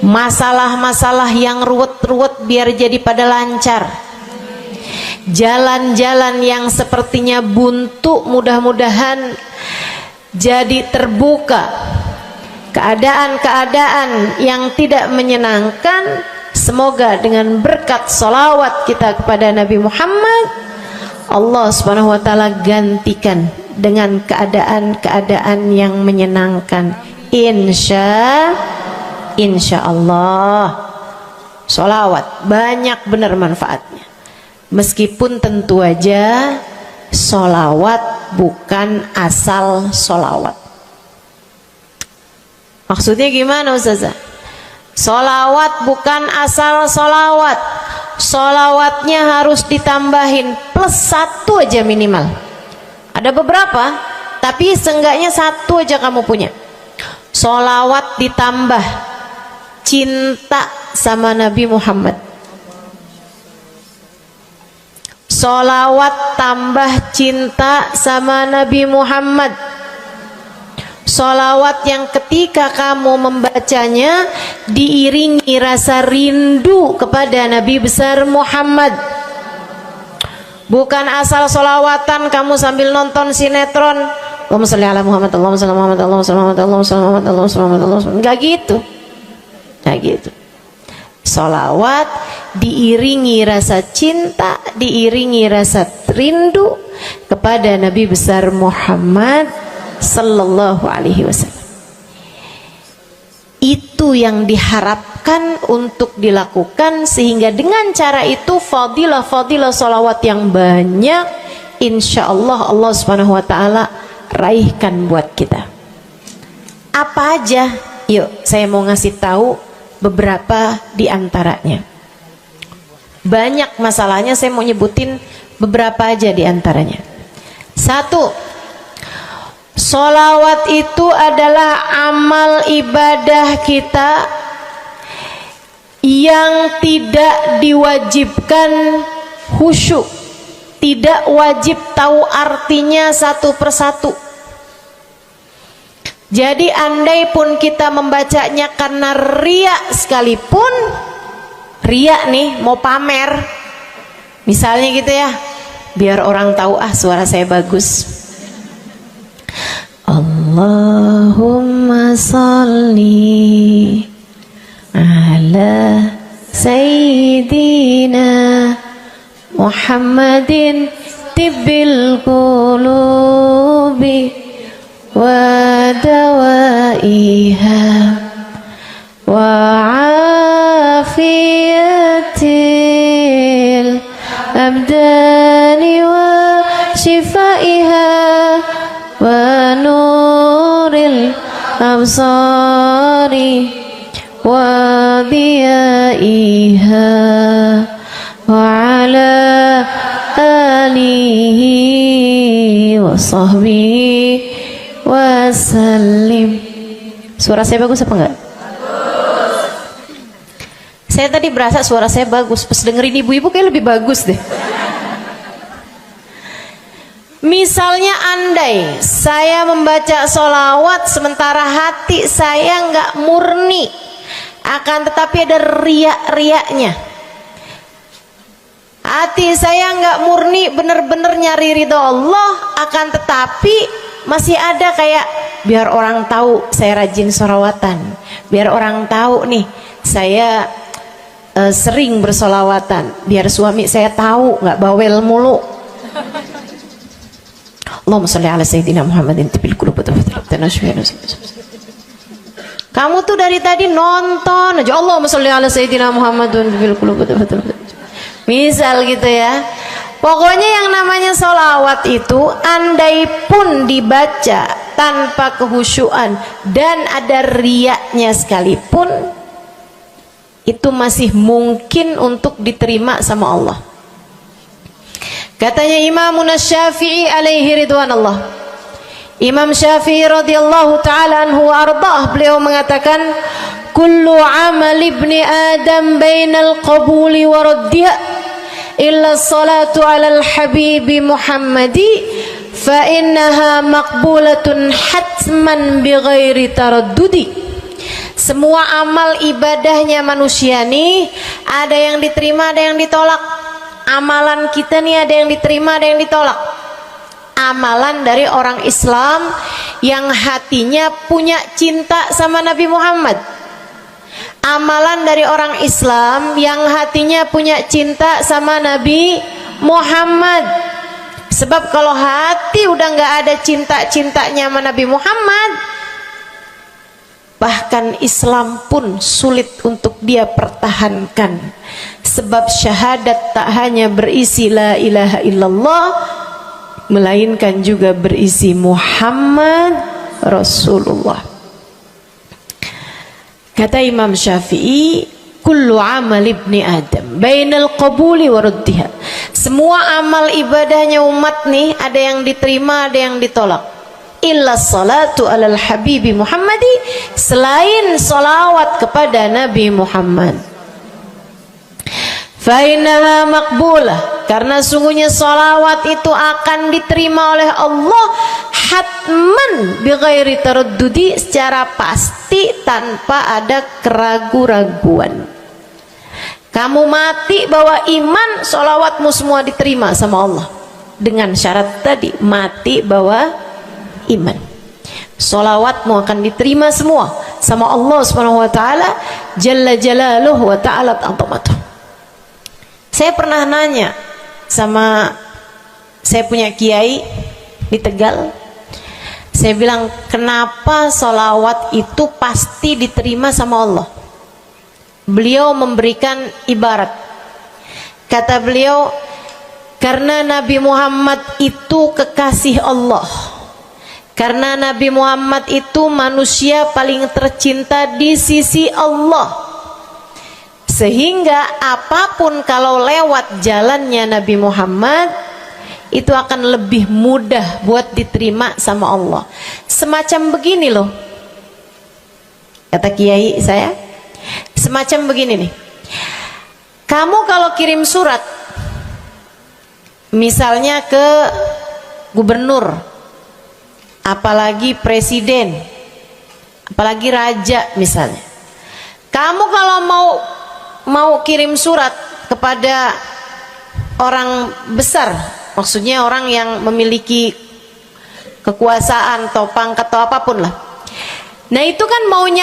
Masalah-masalah yang ruwet-ruwet biar jadi pada lancar. Jalan-jalan yang sepertinya buntu mudah-mudahan jadi terbuka. Keadaan-keadaan yang tidak menyenangkan, semoga dengan berkat salawat kita kepada Nabi Muhammad, Allah subhanahu wa ta'ala gantikan dengan keadaan-keadaan yang menyenangkan. Insya Allah. Sholawat banyak benar manfaatnya. Meskipun tentu aja sholawat bukan asal sholawat. Maksudnya gimana Ustazah? Sholawat bukan asal sholawat. Sholawatnya harus ditambahin plus 1 aja minimal. Ada beberapa, tapi seenggaknya 1 aja kamu punya. Sholawat ditambah cinta sama Nabi Muhammad. Sholawat tambah cinta sama Nabi Muhammad. Sholawat yang ketika kamu membacanya diiringi rasa rindu kepada Nabi besar Muhammad. Bukan asal sholawatan kamu sambil nonton sinetron, Allahumma sholli ala Muhammad, Allahumma sholli ala Muhammad, Allahumma sholli ala Muhammad, Allahumma sholli ala Muhammad, Allahumma sholli ala Muhammad. Enggak gitu. Nah gitu. Sholawat diiringi rasa cinta, diiringi rasa rindu kepada Nabi besar Muhammad sallallahu alaihi wasallam. Itu yang diharapkan untuk dilakukan, sehingga dengan cara itu fadilah-fadilah sholawat yang banyak insya Allah Allah subhanahu wa ta'ala raihkan buat kita. Apa aja? Yuk saya mau ngasih tahu beberapa di antaranya. Banyak masalahnya, saya mau nyebutin beberapa aja di antaranya. 1. Sholawat itu adalah amal ibadah kita yang tidak diwajibkan khusyuk, tidak wajib tahu artinya satu persatu. Jadi andai pun kita membacanya karena riya sekalipun, riya nih mau pamer, misalnya gitu ya, biar orang tahu suara saya bagus. Allahumma sholli ala sayyidina Muhammadin tibbil qulubi wa dawaiha wa afiyatil abdani wa shifaiha wa nuril absari wa diyaiha wa ala alihi wa sahbihi wasallim. Suara saya bagus apa enggak? Bagus. Saya tadi berasa suara saya bagus, pas dengerin ibu-ibu kayak lebih bagus deh. Misalnya andai saya membaca sholawat sementara hati saya nggak murni, akan tetapi ada riak-riaknya. Hati saya nggak murni bener-bener nyari ridho Allah, akan tetapi masih ada kayak biar orang tahu saya rajin sholawatan, biar orang tahu nih saya sering bersolawatan, biar suami saya tahu nggak bawel mulu. Allahumma sholli ala sayyidina Muhammadin tibil qulub. Kamu tuh dari tadi nonton aja Allahumma sholli ala sayyidina Muhammadin tibil qulub. Misal gitu ya, Pokoknya yang namanya sholawat itu andai pun dibaca tanpa kehusyuan dan ada riyaknya sekalipun, itu masih mungkin untuk diterima sama Allah. Katanya Imam Syafi'i alaihi ridwanallah, Imam Syafi'i radhiyallahu ta'ala anhu wa ardhah, beliau mengatakan kullu amal ibni adam bainal qabuli wa raddiha illa salatu ala al-habibi Muhammadi fa innaha maqbulatun hatman bighairi taraddudi. Semua amal ibadahnya manusia nih ada yang diterima, ada yang ditolak. Amalan kita nih ada yang diterima, ada yang ditolak. Amalan dari orang Islam yang hatinya punya cinta sama Nabi Muhammad, amalan dari orang Islam yang hatinya punya cinta sama Nabi Muhammad. Sebab kalau hati udah nggak ada cinta-cintanya sama Nabi Muhammad, bahkan Islam pun sulit untuk dia pertahankan. Sebab syahadat tak hanya berisi la ilaha illallah, melainkan juga berisi Muhammad Rasulullah. Kata Imam Syafi'i, kullu amal ibni adam bainal qabuli wa raddiha. Semua amal ibadahnya umat nih ada yang diterima, ada yang ditolak. Illa salatu alal habibi Muhammadi, selain salawat kepada Nabi Muhammad. Fa innaha maqbulah, karena sungguhnya salawat itu akan diterima oleh Allah hatman bighairi taraddudi, secara pasti tanpa ada keraguan-raguan. Kamu mati bawa iman, salawatmu semua diterima sama Allah. Dengan syarat tadi, mati bawa iman, salawatmu akan diterima semua sama Allah Subhanahu wa taala jalla jalaluhu wa ta'ala azamatuh. Saya pernah nanya sama, saya punya kiai di Tegal, saya bilang kenapa sholawat itu pasti diterima sama Allah. Beliau memberikan ibarat, kata beliau, karena Nabi Muhammad itu kekasih Allah, karena Nabi Muhammad itu manusia paling tercinta di sisi Allah, sehingga apapun kalau lewat jalannya Nabi Muhammad itu akan lebih mudah buat diterima sama Allah. Semacam begini loh, kata kiai saya, semacam begini nih. Kamu kalau kirim surat misalnya ke gubernur, apalagi presiden, apalagi raja misalnya, kamu kalau mau kirim surat kepada orang besar, maksudnya orang yang memiliki kekuasaan atau pangkat atau apapun lah, nah itu kan maunya